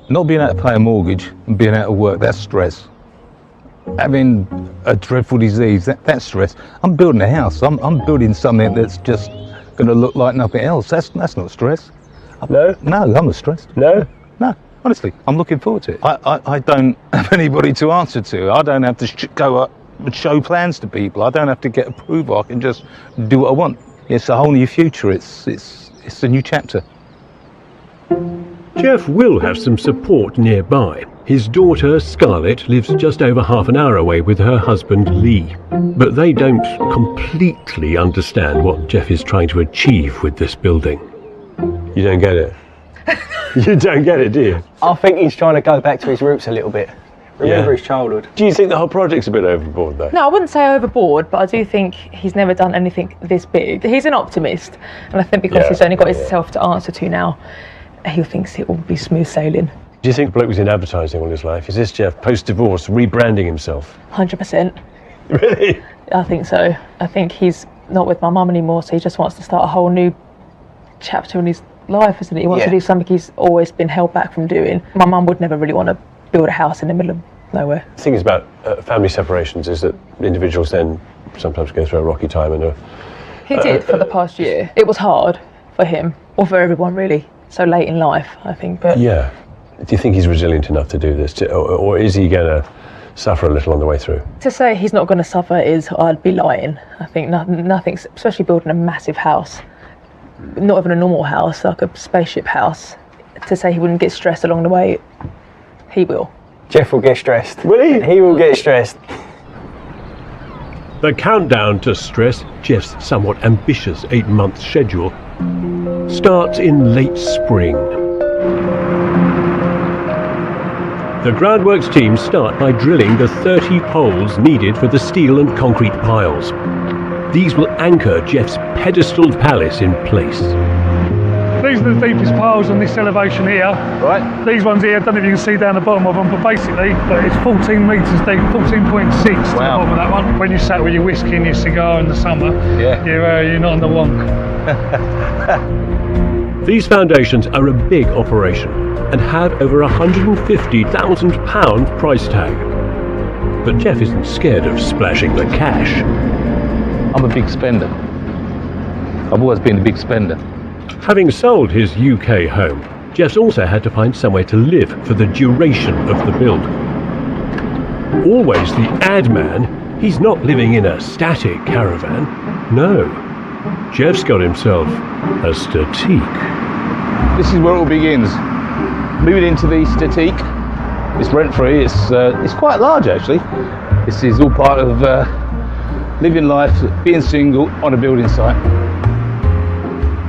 Not being able to pay a mortgage and being out of work, that's stress. Having a dreadful disease, that's stress. I'm building a house. I'm building something that's just going to look like nothing else. That's not stress. No? No, I'm not stressed. No? No, honestly, I'm looking forward to it. I don't have anybody to answer to. I don't have to go up and show plans to people. I don't have to get approval. I can just do what I want. It's a whole new future. It's a new chapter. Jeff will have some support nearby. His daughter, Scarlett, lives just over half an hour away with her husband, Lee. But they don't completely understand what Jeff is trying to achieve with this building. You don't get it? You don't get it, do you? I think he's trying to go back to his roots a little bit. Remember his childhood. Do you think the whole project's a bit overboard, though? No, I wouldn't say overboard, but I do think he's never done anything this big. He's an optimist, and I think because he's only got himself to answer to now, he thinks it will be smooth sailing. Do you think the bloke was in advertising all his life? Is this Jeff, post-divorce, rebranding himself? 100%. Really? I think so. I think he's not with my mum anymore, so he just wants to start a whole new chapter in his life, isn't it? He wants to do something he's always been held back from doing. My mum would never really want to build a house in the middle of nowhere. The thing is about family separations is that individuals then sometimes go through a rocky time and He did for the past year. It was hard for him, or for everyone really, so late in life, I think. But yeah. Do you think he's resilient enough to do this, or is he going to suffer a little on the way through? To say he's not going to suffer is, I'd be lying. I think nothing, especially building a massive house, not even a normal house, like a spaceship house, to say he wouldn't get stressed along the way, he will. Jeff will get stressed. Will he? He will get stressed. The countdown to stress, Jeff's somewhat ambitious 8-month schedule, starts in late spring. The groundworks team start by drilling the 30 holes needed for the steel and concrete piles. These will anchor Jeff's pedestaled palace in place. These are the deepest piles on this elevation here. Right. These ones here, I don't know if you can see down the bottom of them, but basically, it's 14 metres deep, 14.6 to the bottom of that one. When you sat with your whiskey and your cigar in the summer, you're not on the wonk. These foundations are a big operation and have over £150,000 price tag. But Jeff isn't scared of splashing the cash. I'm a big spender. I've always been a big spender. Having sold his UK home, Jeff's also had to find somewhere to live for the duration of the build. Always the ad man, he's not living in a static caravan. No, Jeff's got himself a statique. This is where it all begins. Moving into the statique. It's rent-free. It's quite large actually. This is all part of living life, being single on a building site.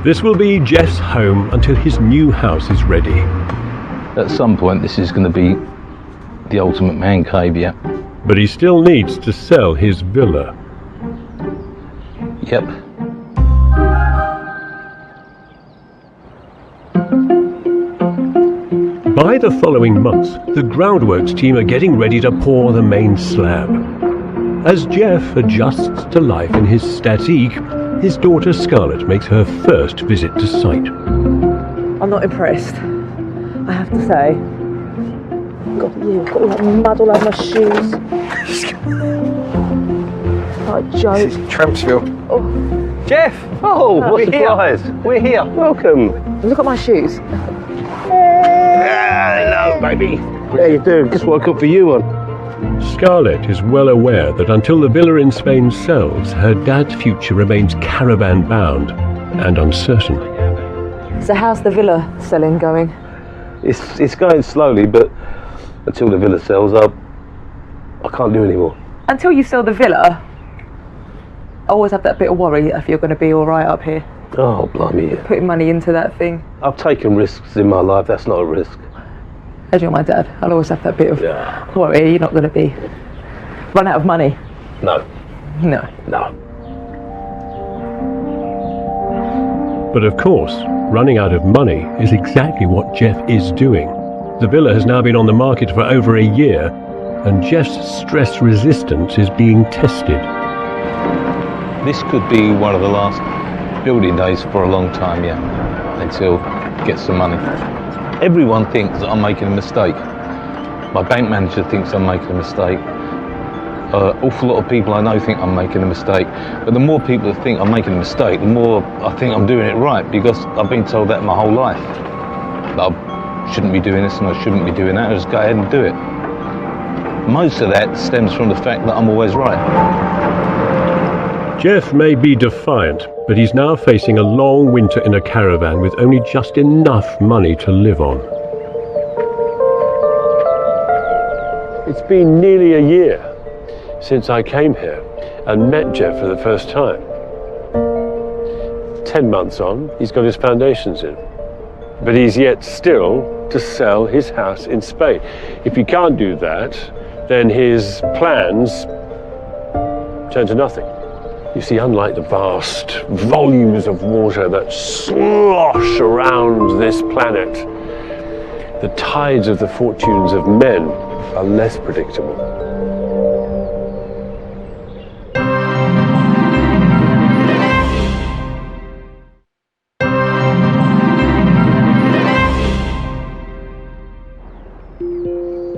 This will be Jeff's home until his new house is ready. At some point, this is going to be the ultimate man cave, yeah. But he still needs to sell his villa. Yep. By the following month, the groundworks team are getting ready to pour the main slab. As Jeff adjusts to life in his statique, his daughter Scarlett makes her first visit to site. I'm not impressed, I have to say. God, you've got all that mud all over my shoes. Like a joke. Trampsville. Oh. Jeff! Oh, what a surprise! We're here. Welcome. Look at my shoes. Hello, baby. How you doing? Just what I cooked for you on. Scarlett is well aware that until the villa in Spain sells, her dad's future remains caravan-bound and uncertain. So how's the villa selling going? It's going slowly, but until the villa sells, I can't do anymore. Until you sell the villa, I always have that bit of worry if you're going to be all right up here. Oh, blimey. Putting money into that thing. I've taken risks in my life, that's not a risk. As you're my dad, I'll always have that bit of worry. You're not going to be run out of money. No. No. No. But of course, running out of money is exactly what Jeff is doing. The villa has now been on the market for over a year, and Jeff's stress resistance is being tested. This could be one of the last building days for a long time, yeah, until I get some money. Everyone thinks that I'm making a mistake. My bank manager thinks I'm making a mistake. An awful lot of people I know think I'm making a mistake. But the more people that think I'm making a mistake, the more I think I'm doing it right, because I've been told that my whole life. That I shouldn't be doing this and I shouldn't be doing that, I just go ahead and do it. Most of that stems from the fact that I'm always right. Jeff may be defiant, but he's now facing a long winter in a caravan with only just enough money to live on. It's been nearly a year since I came here and met Jeff for the first time. 10 months on, he's got his foundations in. But he's yet still to sell his house in Spain. If he can't do that, then his plans turn to nothing. You see, unlike the vast volumes of water that slosh around this planet, the tides of the fortunes of men are less predictable.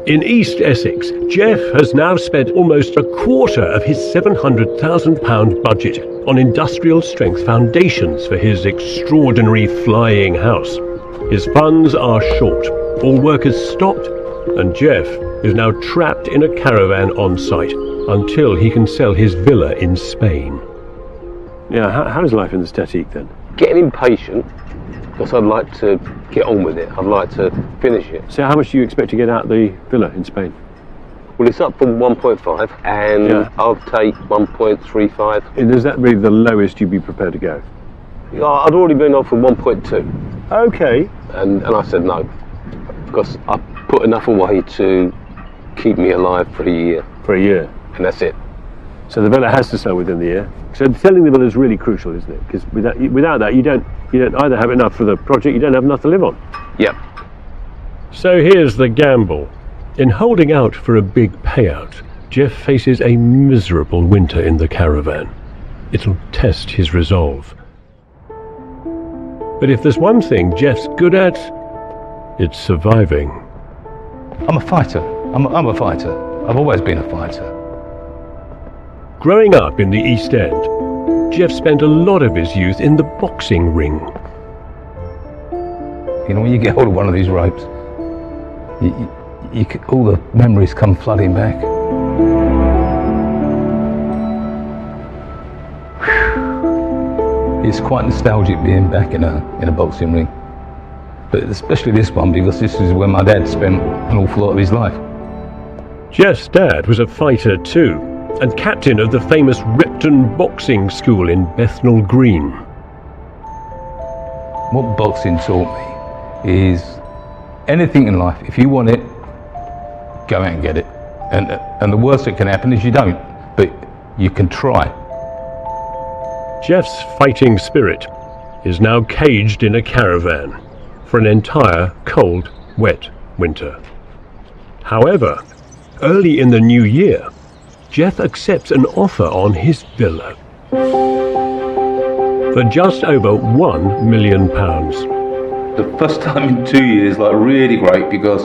In East Essex, Jeff has now spent almost a quarter of his £700,000 budget on industrial strength foundations for his extraordinary flying house. His funds are short, all work has stopped, and Jeff is now trapped in a caravan on site until he can sell his villa in Spain. Yeah, how's life in the statique then? Getting impatient, because I'd like to get on with it. I'd like to finish it. So how much do you expect to get out of the villa in Spain? Well, it's up from 1.5 and I'll take 1.35. And is that really the lowest you'd be prepared to go? I'd already been offered 1.2. Okay. And I said no, because I put enough away to keep me alive for a year. For a year? And that's it. So the villa has to sell within the year. So selling the villa is really crucial, isn't it? Because without that, you don't You don't either have enough for the project, you don't have enough to live on. Yep. So here's the gamble. In holding out for a big payout, Jeff faces a miserable winter in the caravan. It'll test his resolve. But if there's one thing Jeff's good at, it's surviving. I'm a fighter. I'm a fighter. I've always been a fighter. Growing up in the East End, Jeff spent a lot of his youth in the boxing ring. You know, when you get hold of one of these ropes, all the memories come flooding back. It's quite nostalgic being back in a boxing ring. But especially this one, because this is where my dad spent an awful lot of his life. Jeff's dad was a fighter too, and captain of the famous Repton Boxing School in Bethnal Green. What boxing taught me is anything in life, if you want it, go out and get it. And the worst that can happen is you don't, but you can try. Jeff's fighting spirit is now caged in a caravan for an entire cold, wet winter. However, early in the new year, Jeff accepts an offer on his villa for just over £1 million. The first time in 2 years, like really great, because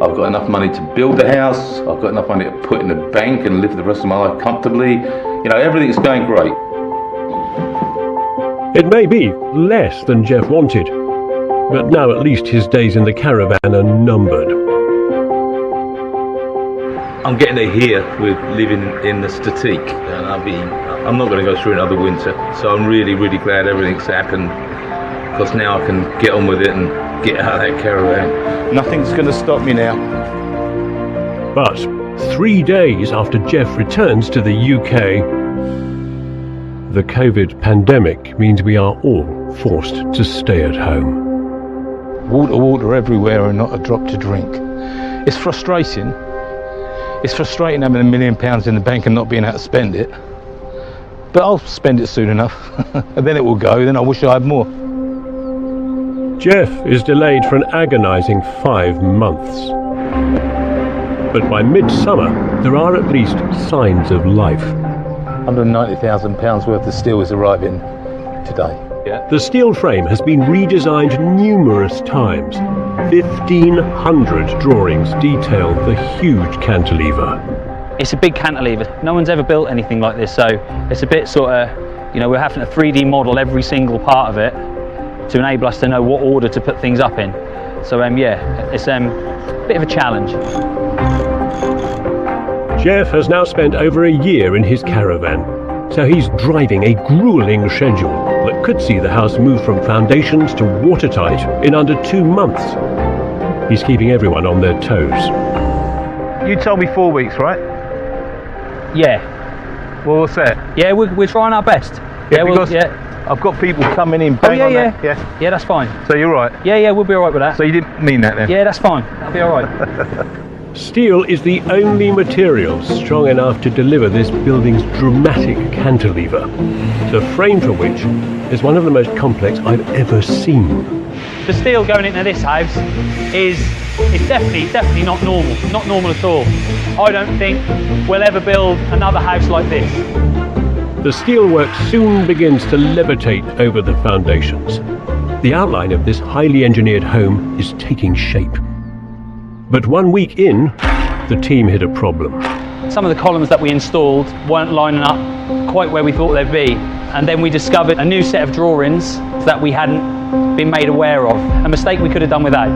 I've got enough money to build the house, I've got enough money to put in the bank and live the rest of my life comfortably. You know, everything's going great. It may be less than Jeff wanted, but now at least his days in the caravan are numbered. I'm getting to here with living in the Statique, and I'm not going to go through another winter. So I'm really, really glad everything's happened, because now I can get on with it and get out of that caravan. Nothing's going to stop me now. But 3 days after Jeff returns to the UK, the COVID pandemic means we are all forced to stay at home. Water everywhere and not a drop to drink. It's frustrating. It's frustrating having £1 million in the bank and not being able to spend it. But I'll spend it soon enough, and then it will go, then I wish I had more. Jeff is delayed for an agonising 5 months. But by midsummer, there are at least signs of life. £190,000 worth of steel is arriving today. Yeah. The steel frame has been redesigned numerous times. 1,500 drawings detail the huge cantilever. It's a big cantilever. No one's ever built anything like this, so it's a bit sort of, you know, we're having to 3D model every single part of it to enable us to know what order to put things up in. So yeah, it's a bit of a challenge. Jeff has now spent over a year in his caravan, so he's driving a grueling schedule that could see the house move from foundations to watertight in under 2 months. He's keeping everyone on their toes. You told me 4 weeks, right? Yeah. Well, what's that? Yeah, we're trying our best. Yeah, because I've got people coming in. Oh yeah. Yeah, that's fine. So you're right? Yeah, we'll be all right with that. So you didn't mean that then? Yeah, that's fine. That'll be all right. Steel is the only material strong enough to deliver this building's dramatic cantilever, the frame for which is one of the most complex I've ever seen. The steel going into this house is definitely not normal at all. I don't think we'll ever build another house like this. The steelwork soon begins to levitate over the foundations. The outline of this highly engineered home is taking shape. But 1 week in, the team hit a problem. Some of the columns that we installed weren't lining up quite where we thought they'd be, and then we discovered a new set of drawings that we hadn't been made aware of, a mistake we could have done without.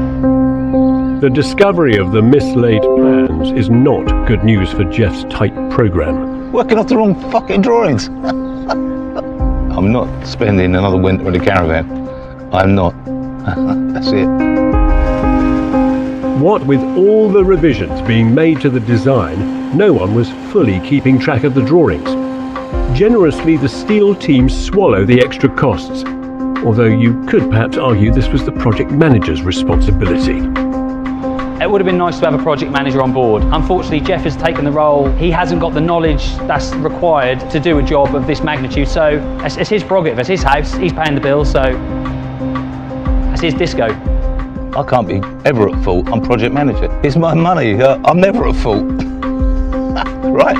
The discovery of the mislaid plans is not good news for Jeff's tight program. Working off the wrong fucking drawings. I'm not spending another winter in a caravan. I'm not. That's it. What with all the revisions being made to the design, no one was fully keeping track of the drawings. Generously, the steel team swallow the extra costs, although you could perhaps argue this was the project manager's responsibility. It would have been nice to have a project manager on board. Unfortunately, Jeff has taken the role. He hasn't got the knowledge that's required to do a job of this magnitude, so it's his prerogative, it's his house, he's paying the bill, so his disco. I can't be ever at fault. I'm project manager. It's my money. I'm never at fault. Right.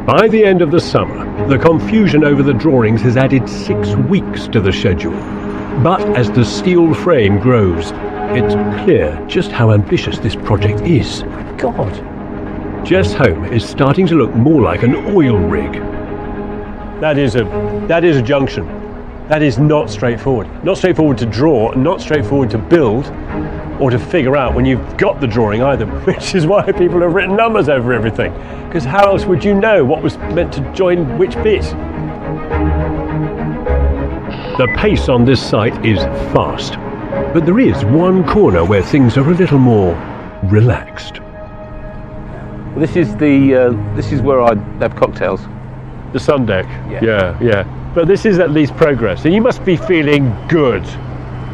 By the end of the summer, the confusion over the drawings has added 6 weeks to the schedule. But as the steel frame grows, it's clear just how ambitious this project is. God. Jeff's home is starting to look more like an oil rig. That is a junction. That is not straightforward. Not straightforward to draw, not straightforward to build, or to figure out when you've got the drawing either, which is why people have written numbers over everything. Because how else would you know what was meant to join which bit? The pace on this site is fast, but there is one corner where things are a little more relaxed. This is where I have cocktails. The sun deck. Yeah. But this is at least progress, and you must be feeling good.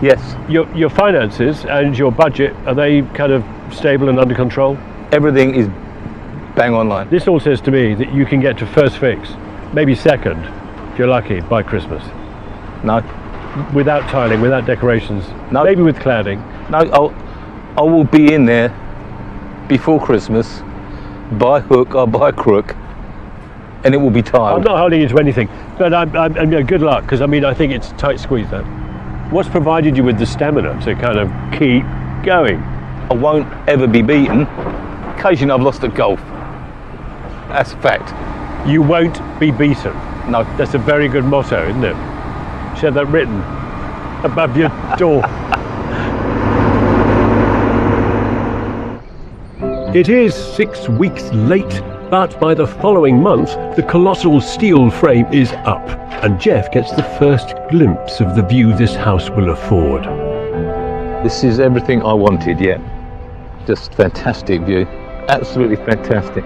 Yes. Your finances and your budget, are they kind of stable and under control? Everything is bang on line. This all says to me that you can get to first fix, maybe second, if you're lucky, by Christmas. No. Without tiling, without decorations. No. Maybe with cladding. No, I will be in there before Christmas, by hook or by crook, and it will be tiled. I'm not holding you to anything, but I'm good luck, because I think it's a tight squeeze though. What's provided you with the stamina to kind of keep going? I won't ever be beaten. Occasionally I've lost at golf. That's a fact. You won't be beaten. No. That's a very good motto, isn't it? You should have that written above your door. It is 6 weeks late, but by the following month, the colossal steel frame is up, and Jeff gets the first glimpse of the view this house will afford. This is everything I wanted, yeah. Just fantastic view. Absolutely fantastic.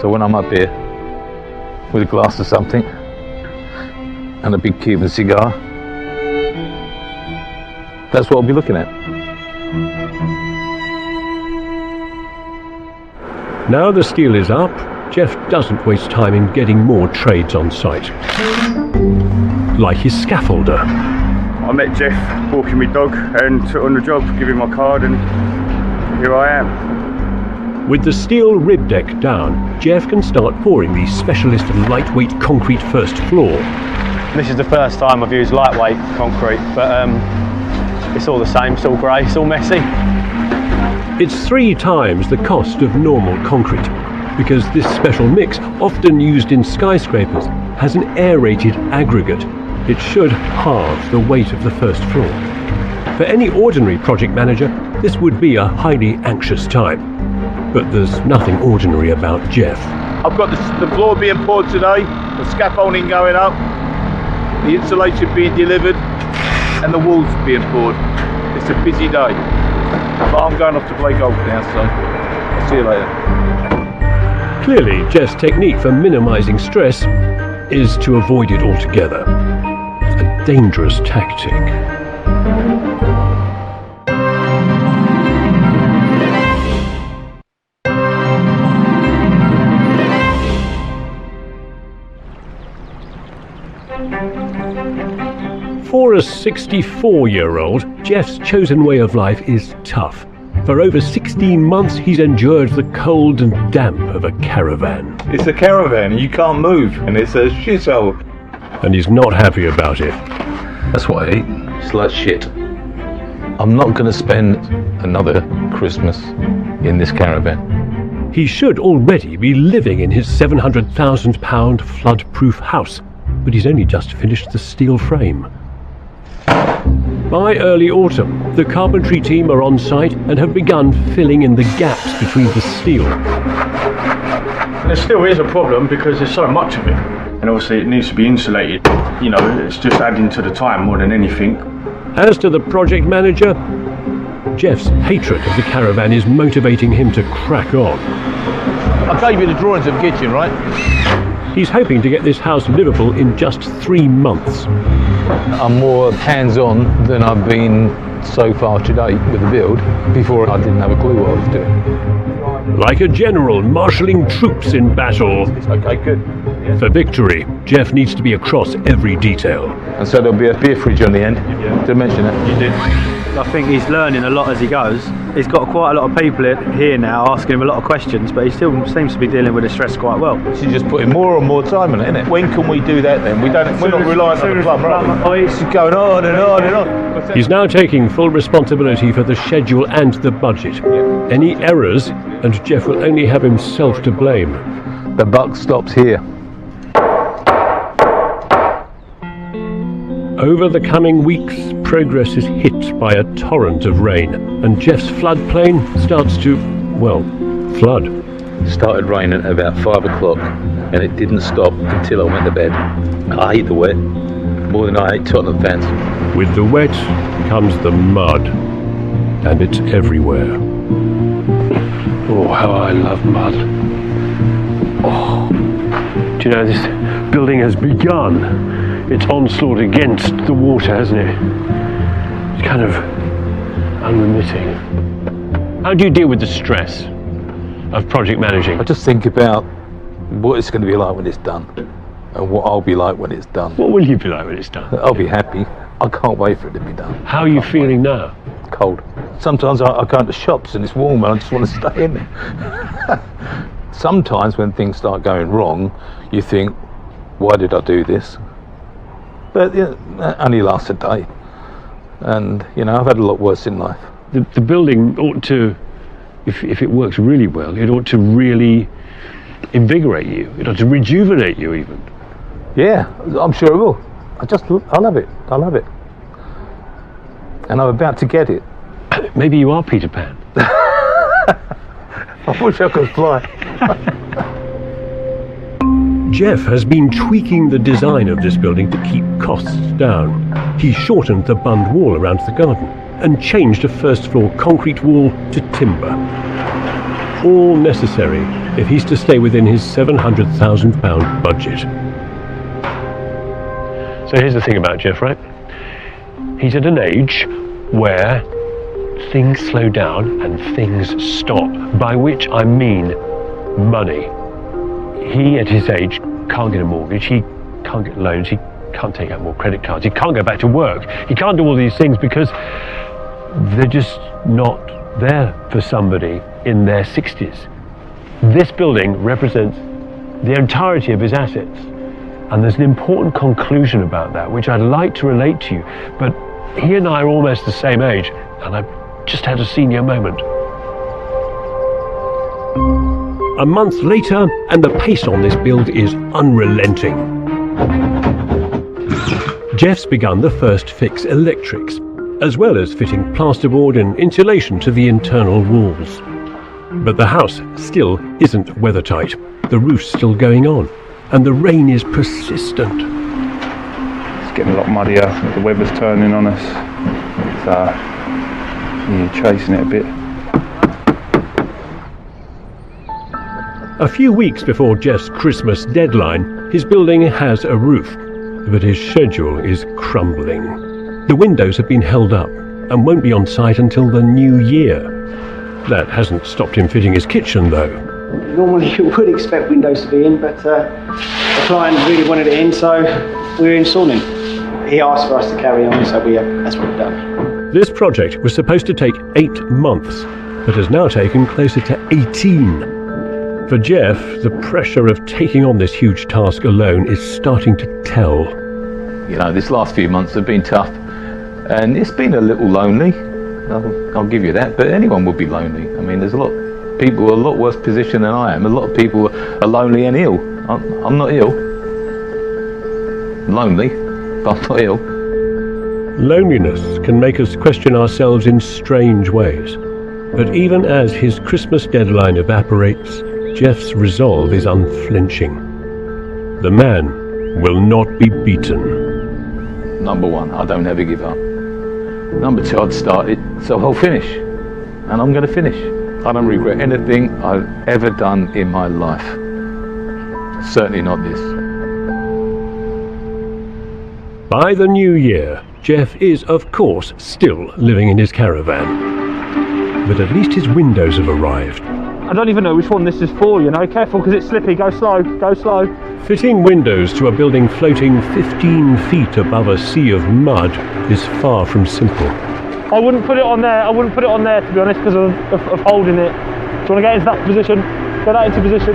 So when I'm up here with a glass of something and a big Cuban cigar, that's what I'll be looking at. Now the steel is up, Jeff doesn't waste time in getting more trades on site. Like his scaffolder. I met Jeff walking my dog and took on the job, gave him my card, and here I am. With the steel rib deck down, Jeff can start pouring the specialist lightweight concrete first floor. This is the first time I've used lightweight concrete, but it's all the same, it's all grey, it's all messy. It's 3 times the cost of normal concrete, because this special mix, often used in skyscrapers, has an aerated aggregate. It should halve the weight of the first floor. For any ordinary project manager, this would be a highly anxious time. But there's nothing ordinary about Jeff. I've got the floor being poured today, the scaffolding going up, the insulation being delivered, and the walls being poured. It's a busy day. But I'm going off to play golf now, so I'll see you later. Clearly, Jeff's technique for minimising stress is to avoid it altogether. A dangerous tactic. For a 64-year-old, Jeff's chosen way of life is tough. For over 16 months, he's endured the cold and damp of a caravan. It's a caravan, you can't move, and it's a shithole. And he's not happy about it. That's what I eat. It's like shit. I'm not going to spend another Christmas in this caravan. He should already be living in his £700,000 flood-proof house, but he's only just finished the steel frame. By early autumn, the carpentry team are on site and have begun filling in the gaps between the steel. There still is a problem because there's so much of it, and obviously it needs to be insulated. You know, it's just adding to the time more than anything. As to the project manager, Jeff's hatred of the caravan is motivating him to crack on. I gave you the drawings of the kitchen, right? He's hoping to get this house livable in just 3 months. I'm more hands-on than I've been so far today with the build. Before I didn't have a clue what I was doing. Like a general marshalling troops in battle. Okay, good. For victory, Jeff needs to be across every detail. And so there'll be a beer fridge on the end. Did I mention that? You did. I think he's learning a lot as he goes. He's got quite a lot of people here now asking him a lot of questions, but he still seems to be dealing with the stress quite well. She's just putting more and more time in it, isn't it? When can we do that then? We're not reliant on the plumber, are we? It's just going on and on and on. He's now taking full responsibility for the schedule and the budget. Any errors, and Jeff will only have himself to blame. The buck stops here. Over the coming weeks, progress is hit by a torrent of rain, and Jeff's floodplain starts to, well, flood. It started raining at about 5 o'clock, and it didn't stop until I went to bed. I hate the wet, more than I hate Tottenham fans. With the wet comes the mud, and it's everywhere. Oh, how I love mud. Oh, do you know, this building has begun its onslaught against the water, hasn't it? It's kind of unremitting. How do you deal with the stress of project managing? I just think about what it's going to be like when it's done, and what I'll be like when it's done. What will you be like when it's done? I'll be happy. I can't wait for it to be done. How are you feeling now? Cold. Sometimes I go into shops and it's warm and I just want to stay in there. Sometimes when things start going wrong, you think, why did I do this? But that only lasts a day. And, you know, I've had a lot worse in life. The building ought to, if it works really well, it ought to really invigorate you. It ought to rejuvenate you even. Yeah, I'm sure it will. I love it. I love it. And I'm about to get it. Maybe you are Peter Pan. I wish I could fly. Jeff has been tweaking the design of this building to keep costs down. He shortened the bund wall around the garden and changed a first floor concrete wall to timber. All necessary if he's to stay within his £700,000 budget. So here's the thing about Jeff, right? He's at an age where things slow down and things stop, by which I mean money. He, at his age, can't get a mortgage, he can't get loans, he can't take out more credit cards, he can't go back to work, he can't do all these things because they're just not there for somebody in their 60s. This building represents the entirety of his assets, and there's an important conclusion about that which I'd like to relate to you, but he and I are almost the same age, and I've just had a senior moment. A month later, and the pace on this build is unrelenting. Jeff's begun the first fix electrics, as well as fitting plasterboard and insulation to the internal walls. But the house still isn't weathertight. The roof's still going on, and the rain is persistent. It's getting a lot muddier, the weather's turning on us, so you're chasing it a bit. A few weeks before Jeff's Christmas deadline, his building has a roof, but his schedule is crumbling. The windows have been held up and won't be on site until the new year. That hasn't stopped him fitting his kitchen, though. Normally you would expect windows to be in, but the client really wanted it in, so we're installing. He asked for us to carry on, so that's what we've done. This project was supposed to take 8 months, but has now taken closer to 18. For Jeff, the pressure of taking on this huge task alone is starting to tell. You know, this last few months have been tough, and it's been a little lonely. I'll give you that, but anyone would be lonely. I mean, there's a lot of people who are a lot worse position than I am. A lot of people are lonely and ill. I'm not ill. Lonely, but I'm not ill. Loneliness can make us question ourselves in strange ways. But even as his Christmas deadline evaporates, Jeff's resolve is unflinching. The man will not be beaten. Number one, I don't ever give up. Number two, I'd started, so I'll finish. And I'm going to finish. I don't regret anything I've ever done in my life. Certainly not this. By the new year, Jeff is, of course, still living in his caravan. But at least his windows have arrived, I don't even know which one this is for, you know. Careful, because it's slippy. Go slow, go slow. Fitting windows to a building floating 15 feet above a sea of mud is far from simple. I wouldn't put it on there. I wouldn't put it on there, to be honest, because of holding it. Do you want to get into that position? Get that into position.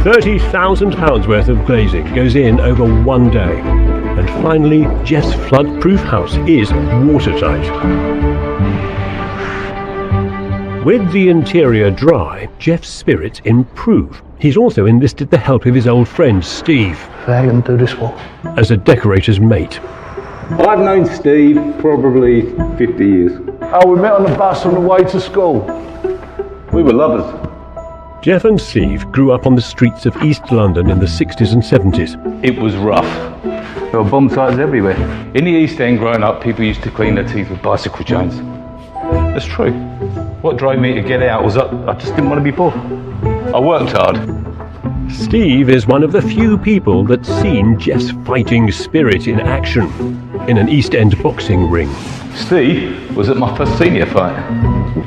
£30,000 worth of glazing goes in over one day. And finally, Jeff's flood-proof house is watertight. With the interior dry, Jeff's spirits improve. He's also enlisted the help of his old friend Steve. How are you going to do this for? As a decorator's mate. I've known Steve probably 50 years. Oh, we met on the bus on the way to school. We were lovers. Jeff and Steve grew up on the streets of East London in the 60s and 70s. It was rough. There were bomb sites everywhere. In the East End growing up, people used to clean their teeth with bicycle chains. That's true. What drove me to get out was I just didn't want to be poor. I worked hard. Steve is one of the few people that's seen Jeff's fighting spirit in action in an East End boxing ring. Steve was at my first senior fight.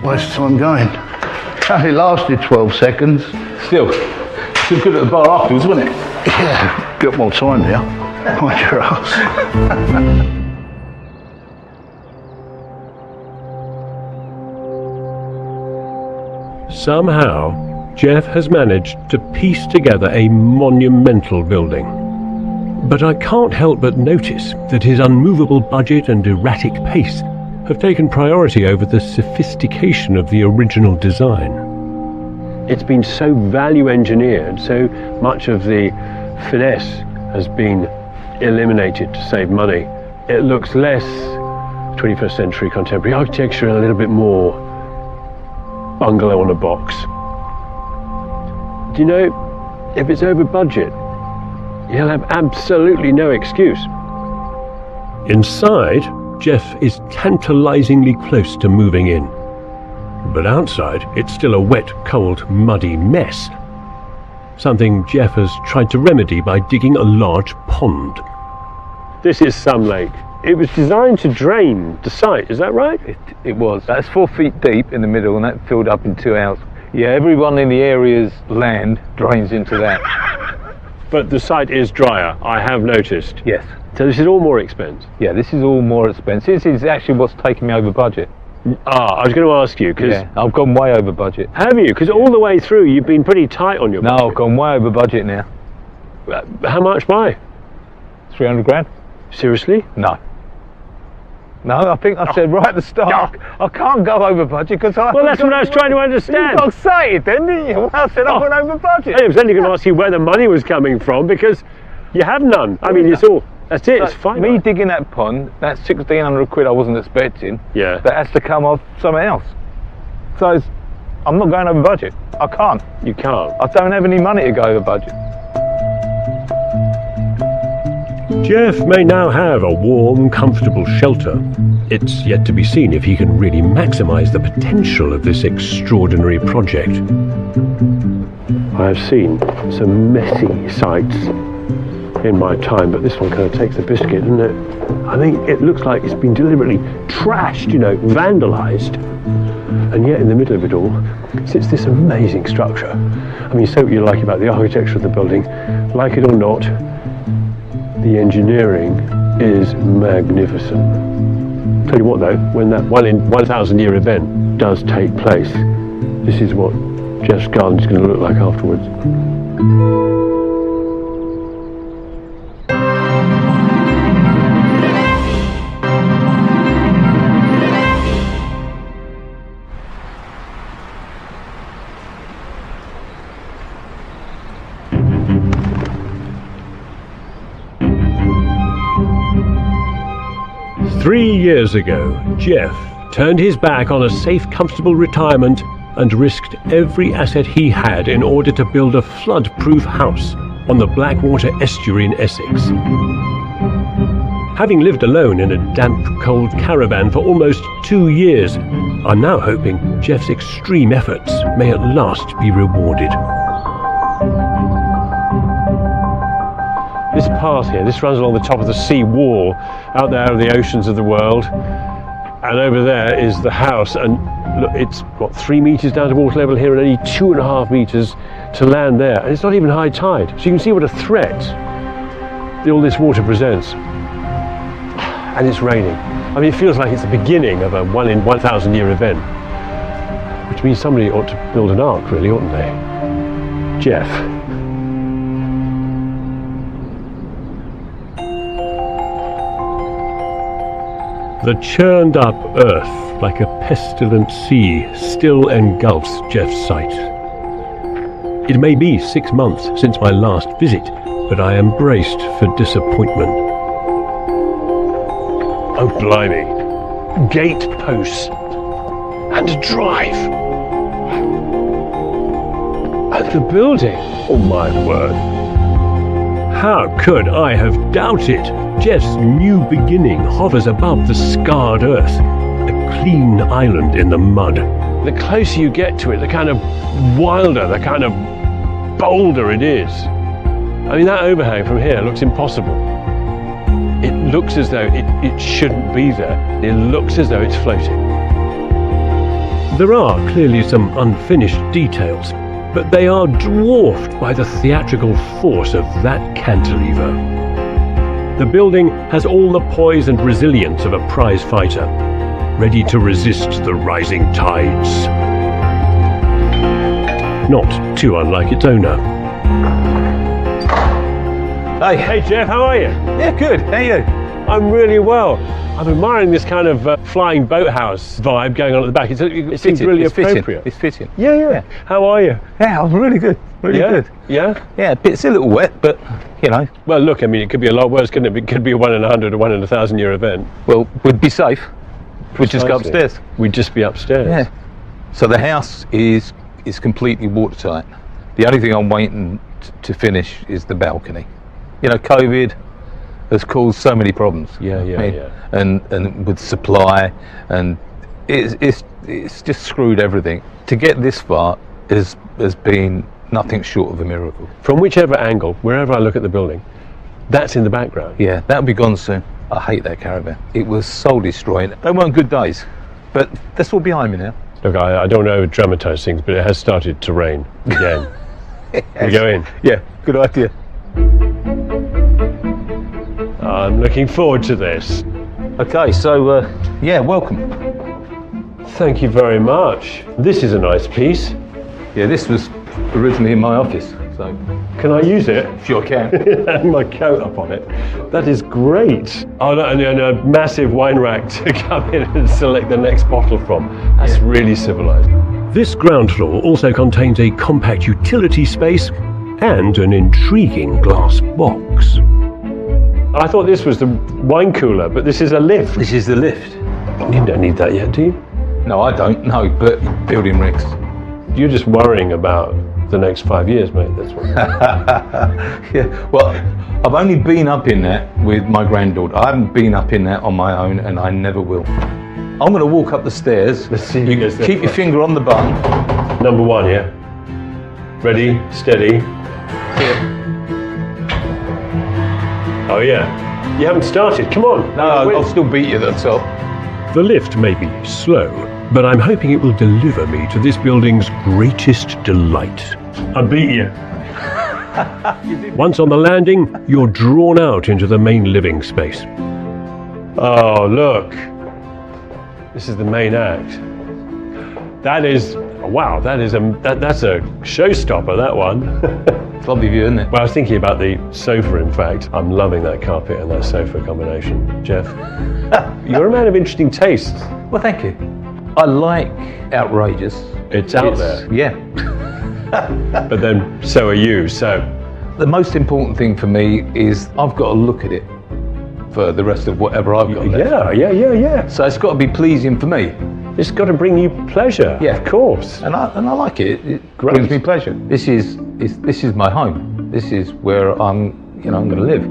Where's the time going? Only lasted 12 seconds. Still good at the bar afterwards, wasn't it? Yeah, got more time now. Mind your ass. Somehow, Jeff has managed to piece together a monumental building. But I can't help but notice that his unmovable budget and erratic pace have taken priority over the sophistication of the original design. It's been so value engineered, so much of the finesse has been eliminated to save money. It looks less 21st century contemporary architecture and a little bit more bungalow on a box. Do you know, if it's over budget, he'll have absolutely no excuse. Inside, Jeff is tantalizingly close to moving in. But outside, it's still a wet, cold, muddy mess. Something Jeff has tried to remedy by digging a large pond. This is some lake. It was designed to drain the site, is that right? It was. That's 4 feet deep in the middle and that filled up in 2 hours. Yeah, everyone in the area's land drains into that. But the site is drier, I have noticed. Yes. So this is all more expense? Yeah, this is all more expensive. This is actually what's taking me over budget. I was going to ask you, because... Yeah, I've gone way over budget. Have you? Because all the way through you've been pretty tight on your budget. No, I've gone way over budget now. How much by? 300 grand. Seriously? No. No, I think I said right at the start, I can't go over budget because I... Well, that's what I was trying to understand. You got excited then, didn't you? Well, I said I went over budget. I was only going to ask you where the money was coming from, because you have none. I mean, it's all... That's it, it's fine. Me digging that pond, that's 1,600 quid I wasn't expecting. Yeah. That has to come off something else. So I'm not going over budget. I can't. You can't? I don't have any money to go over budget. Jeff may now have a warm, comfortable shelter. It's yet to be seen if he can really maximise the potential of this extraordinary project. I have seen some messy sites in my time, but this one kind of takes the biscuit, doesn't it? I mean, it looks like it's been deliberately trashed, you know, vandalised. And yet in the middle of it all sits this amazing structure. I mean, say what you like about the architecture of the building, like it or not, the engineering is magnificent. Tell you what though, when that 1 in 1,000 year event does take place, this is what Jeff's garden is going to look like afterwards. Three years ago, Jeff turned his back on a safe, comfortable retirement and risked every asset he had in order to build a flood-proof house on the Blackwater estuary in Essex. Having lived alone in a damp, cold caravan for almost 2 years, I'm now hoping Jeff's extreme efforts may at last be rewarded. This path here, this runs along the top of the sea wall, out there are the oceans of the world, and over there is the house, and Look, it's what, 3 metres down to water level here and only 2.5 metres to land there, and it's not even high tide. So you can see what a threat all this water presents. And it's raining. I mean, it feels like it's the beginning of a 1 in 1,000 year event, which means somebody ought to build an ark, really, oughtn't they? Jeff. The churned up earth, like a pestilent sea, still engulfs Jeff's sight. It may be 6 months since my last visit, but I am braced for disappointment. Oh, blimey. Gate posts. And a drive. And the building. Oh, my word. How could I have doubted? Jeff's new beginning hovers above the scarred earth, a clean island in the mud. The closer you get to it, the kind of wilder, the kind of bolder it is. I mean, that overhang from here looks impossible. It looks as though it shouldn't be there. It looks as though it's floating. There are clearly some unfinished details, but they are dwarfed by the theatrical force of that cantilever. The building has all the poise and resilience of a prize fighter, ready to resist the rising tides. Not too unlike its owner. Hey Jeff, how are you? Yeah, good. How are you? I'm really well. I'm admiring this kind of flying boathouse vibe going on at the back. It seems really appropriate. It's fitting. Yeah. How are you? Yeah, I'm really good. Really good. Yeah? Yeah, it's a little wet, but, you know. Well, look, I mean, it could be a lot worse, couldn't it? It could be a 1 in 100 or 1 in 1,000 year event. Well, we'd be safe. We'd just go upstairs. We'd just be upstairs. Yeah. So the house is completely watertight. The only thing I'm waiting to finish is the balcony. You know, COVID has caused so many problems. Yeah. And with supply, and it's just screwed everything. To get this far has been nothing short of a miracle. From whichever angle, wherever I look at the building, that's in the background. Yeah, that'll be gone soon. I hate that caravan. It was soul destroying. They weren't good days, but that's all behind me now. Look, I don't want to dramatise things, but it has started to rain again. We go in? Yeah, good idea. I'm looking forward to this. Okay, so, yeah, welcome. Thank you very much. This is a nice piece. Yeah, this was originally in my office, so... Can I use it? Sure can. Hang my coat up on it. That is great. Oh, and a massive wine rack to come in and select the next bottle from. That's really civilised. This ground floor also contains a compact utility space and an intriguing glass box. I thought this was the wine cooler, but this is a lift. This is the lift. You don't need that yet, do you? No, I don't, no, but building regs. You're just worrying about the next 5 years, mate, that's what. Yeah, well, I've only been up in that with my granddaughter. I haven't been up in that on my own, and I never will. I'm going to walk up the stairs. Let's see. You keep your finger on the button. Number 1, yeah? Ready, steady. Yeah. Oh yeah, you haven't started, come on. No, I'll still beat you, that's all. The lift may be slow, but I'm hoping it will deliver me to this building's greatest delight. I beat you. Once on the landing, you're drawn out into the main living space. Oh, look. This is the main act. That is, wow, that's a showstopper, that one. It's lovely view, isn't it? Well, I was thinking about the sofa, in fact. I'm loving that carpet and that sofa combination. Jeff, you're a man of interesting tastes. Well, thank you. I like outrageous. It's out there. Yeah. But then so are you, so. The most important thing for me is I've got to look at it for the rest of whatever I've got left. Yeah. So it's got to be pleasing for me. It's got to bring you pleasure. Yeah, of course. And I like it. It brings me pleasure. This is my home. This is where I'm going to live.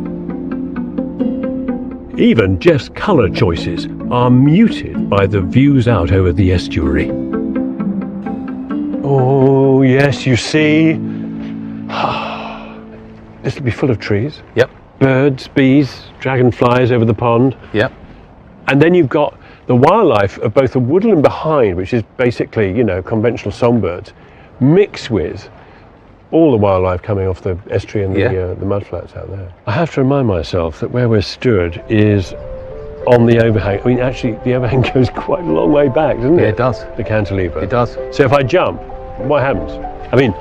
Even Jeff's colour choices are muted by the views out over the estuary. Oh yes, you see. This will be full of trees. Yep. Birds, bees, dragonflies over the pond. Yep. And then you've got the wildlife of both the woodland behind, which is basically, you know, conventional songbirds, mixed with all the wildlife coming off the estuary and the mudflats out there. I have to remind myself that where we're stood is on the overhang. I mean, actually, the overhang goes quite a long way back, doesn't it? Yeah, it does. The cantilever. It does. So if I jump, what happens? I mean,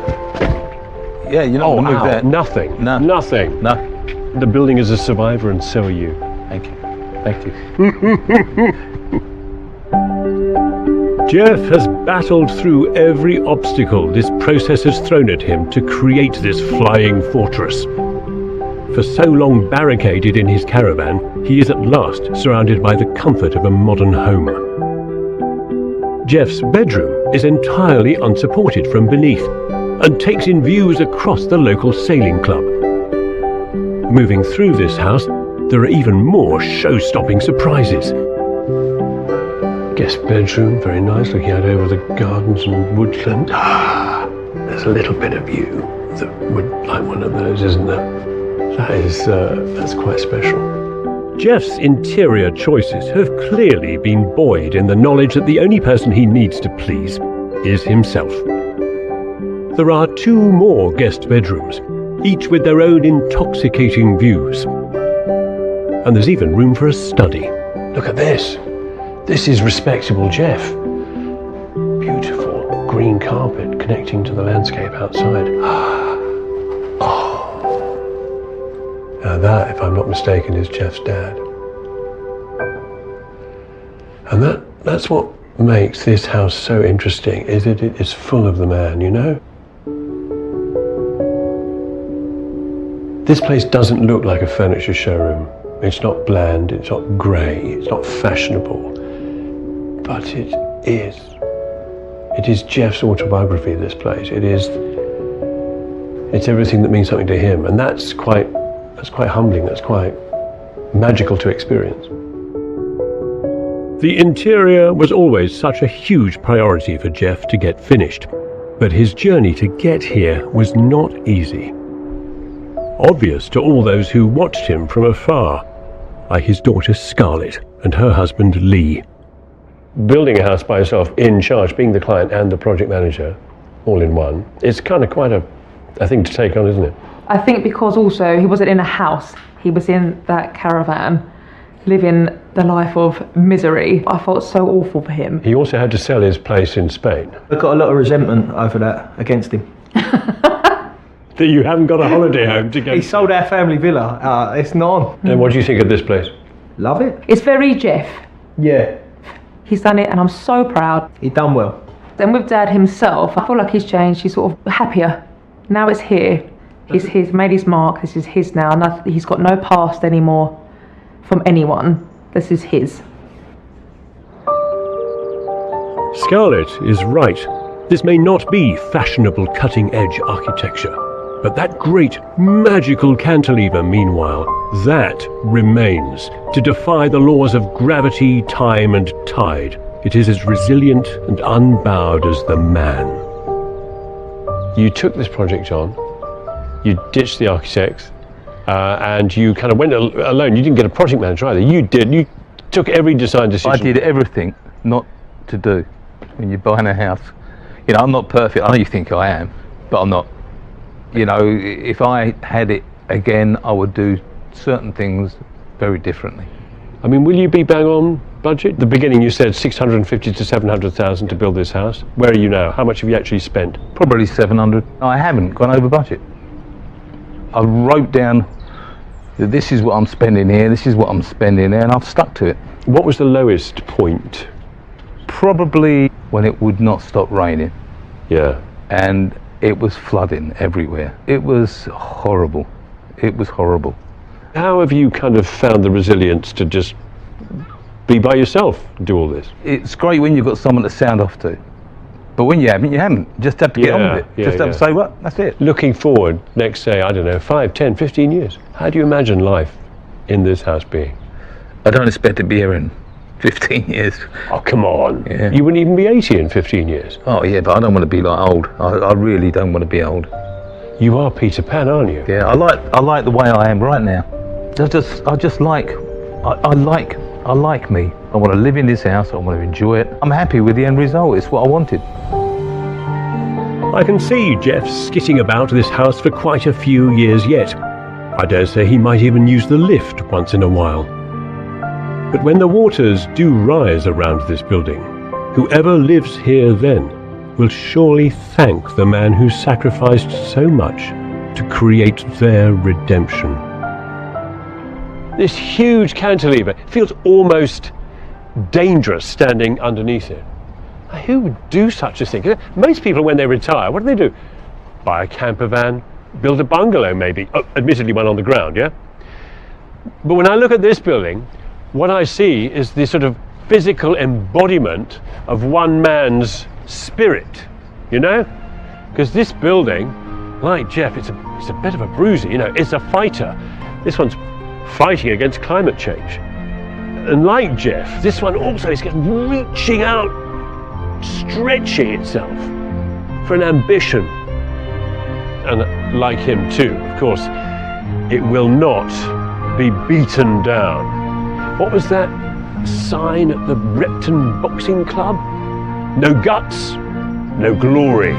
yeah, you're not going to move that. Nothing. No. Nothing. No. The building is a survivor, and so are you. Thank you. Thank you. Jeff has battled through every obstacle this process has thrown at him to create this flying fortress. For so long barricaded in his caravan, he is at last surrounded by the comfort of a modern home. Jeff's bedroom is entirely unsupported from beneath and takes in views across the local sailing club. Moving through this house, there are even more show-stopping surprises. Guest bedroom, very nice, looking out over the gardens and woodland. There's a little bit of you that would like one of those, isn't there? That's quite special. Jeff's interior choices have clearly been buoyed in the knowledge that the only person he needs to please is himself. There are 2 more guest bedrooms, each with their own intoxicating views. And there's even room for a study. Look at this. This is respectable Jeff. Beautiful green carpet connecting to the landscape outside. Now that, if I'm not mistaken, is Jeff's dad. And that's what makes this house so interesting, is that it is full of the man, you know? This place doesn't look like a furniture showroom. It's not bland, it's not grey, it's not fashionable. But it is. It is Jeff's autobiography, this place. It's everything that means something to him. And that's quite humbling, that's quite magical to experience. The interior was always such a huge priority for Jeff to get finished, but his journey to get here was not easy. Obvious to all those who watched him from afar, like his daughter Scarlett and her husband Lee. Building a house by yourself, in charge, being the client and the project manager, all in one, it's kind of quite a thing to take on, isn't it? I think because also he wasn't in a house, he was in that caravan, living the life of misery. I felt so awful for him. He also had to sell his place in Spain. I've got a lot of resentment over that against him. That you haven't got a holiday home to go. He sold our family villa. It's not on. And what do you think of this place? Love it. It's very Jeff. Yeah. He's done it and I'm so proud. He done well. Then with Dad himself, I feel like he's changed. He's sort of happier. Now it's here. He's made his mark. This is his now. He's got no past anymore from anyone. This is his. Scarlett is right. This may not be fashionable cutting-edge architecture, but that great magical cantilever, meanwhile, that remains to defy the laws of gravity, time and tide. It is as resilient and unbowed as the man. You took this project on, you ditched the architects, and you kind of went alone. You didn't get a project manager either. You did. You took every design decision. I did everything not to do when you're buying a house. You know, I'm not perfect. I know you think I am, but I'm not. You know, if I had it again, I would do certain things very differently. I mean, will you be bang on budget? At the beginning you said 650 to 700,000 to build this house. Where are you now? How much have you actually spent? Probably 700. I haven't gone over budget. I wrote down that this is what I'm spending here, this is what I'm spending there, and I've stuck to it. What was the lowest point? Probably when it would not stop raining. Yeah. And it was flooding everywhere. It was horrible. It was horrible. How have you kind of found the resilience to just be by yourself, do all this? It's great when you've got someone to sound off to. But when you haven't, you haven't. You just have to get on with it. Just have to say, well, that's it. Looking forward, next, say, I don't know, 5, 10, 15 years, how do you imagine life in this house being? I don't expect to be here in 15 years. Oh, come on. Yeah. You wouldn't even be 80 in 15 years. Oh, yeah, but I don't want to be like old. I really don't want to be old. You are Peter Pan, aren't you? Yeah, I like the way I am right now. I like I like me. I want to live in this house. I want to enjoy it. I'm happy with the end result. It's what I wanted. I can see Jeff skitting about this house for quite a few years yet. I dare say he might even use the lift once in a while. But when the waters do rise around this building, whoever lives here then will surely thank the man who sacrificed so much to create their redemption. This huge cantilever feels almost dangerous standing underneath it. Who would do such a thing? Most people, when they retire, what do? Buy a camper van, build a bungalow maybe, admittedly one on the ground, yeah? But when I look at this building, what I see is this sort of physical embodiment of one man's spirit, you know? Because this building, like Jeff, it's a bit of a bruiser, you know, it's a fighter. This one's fighting against climate change. And like Jeff, this one also is reaching out, stretching itself for an ambition. And like him too, of course, it will not be beaten down. What was that sign at the Repton Boxing Club? No guts, no glory.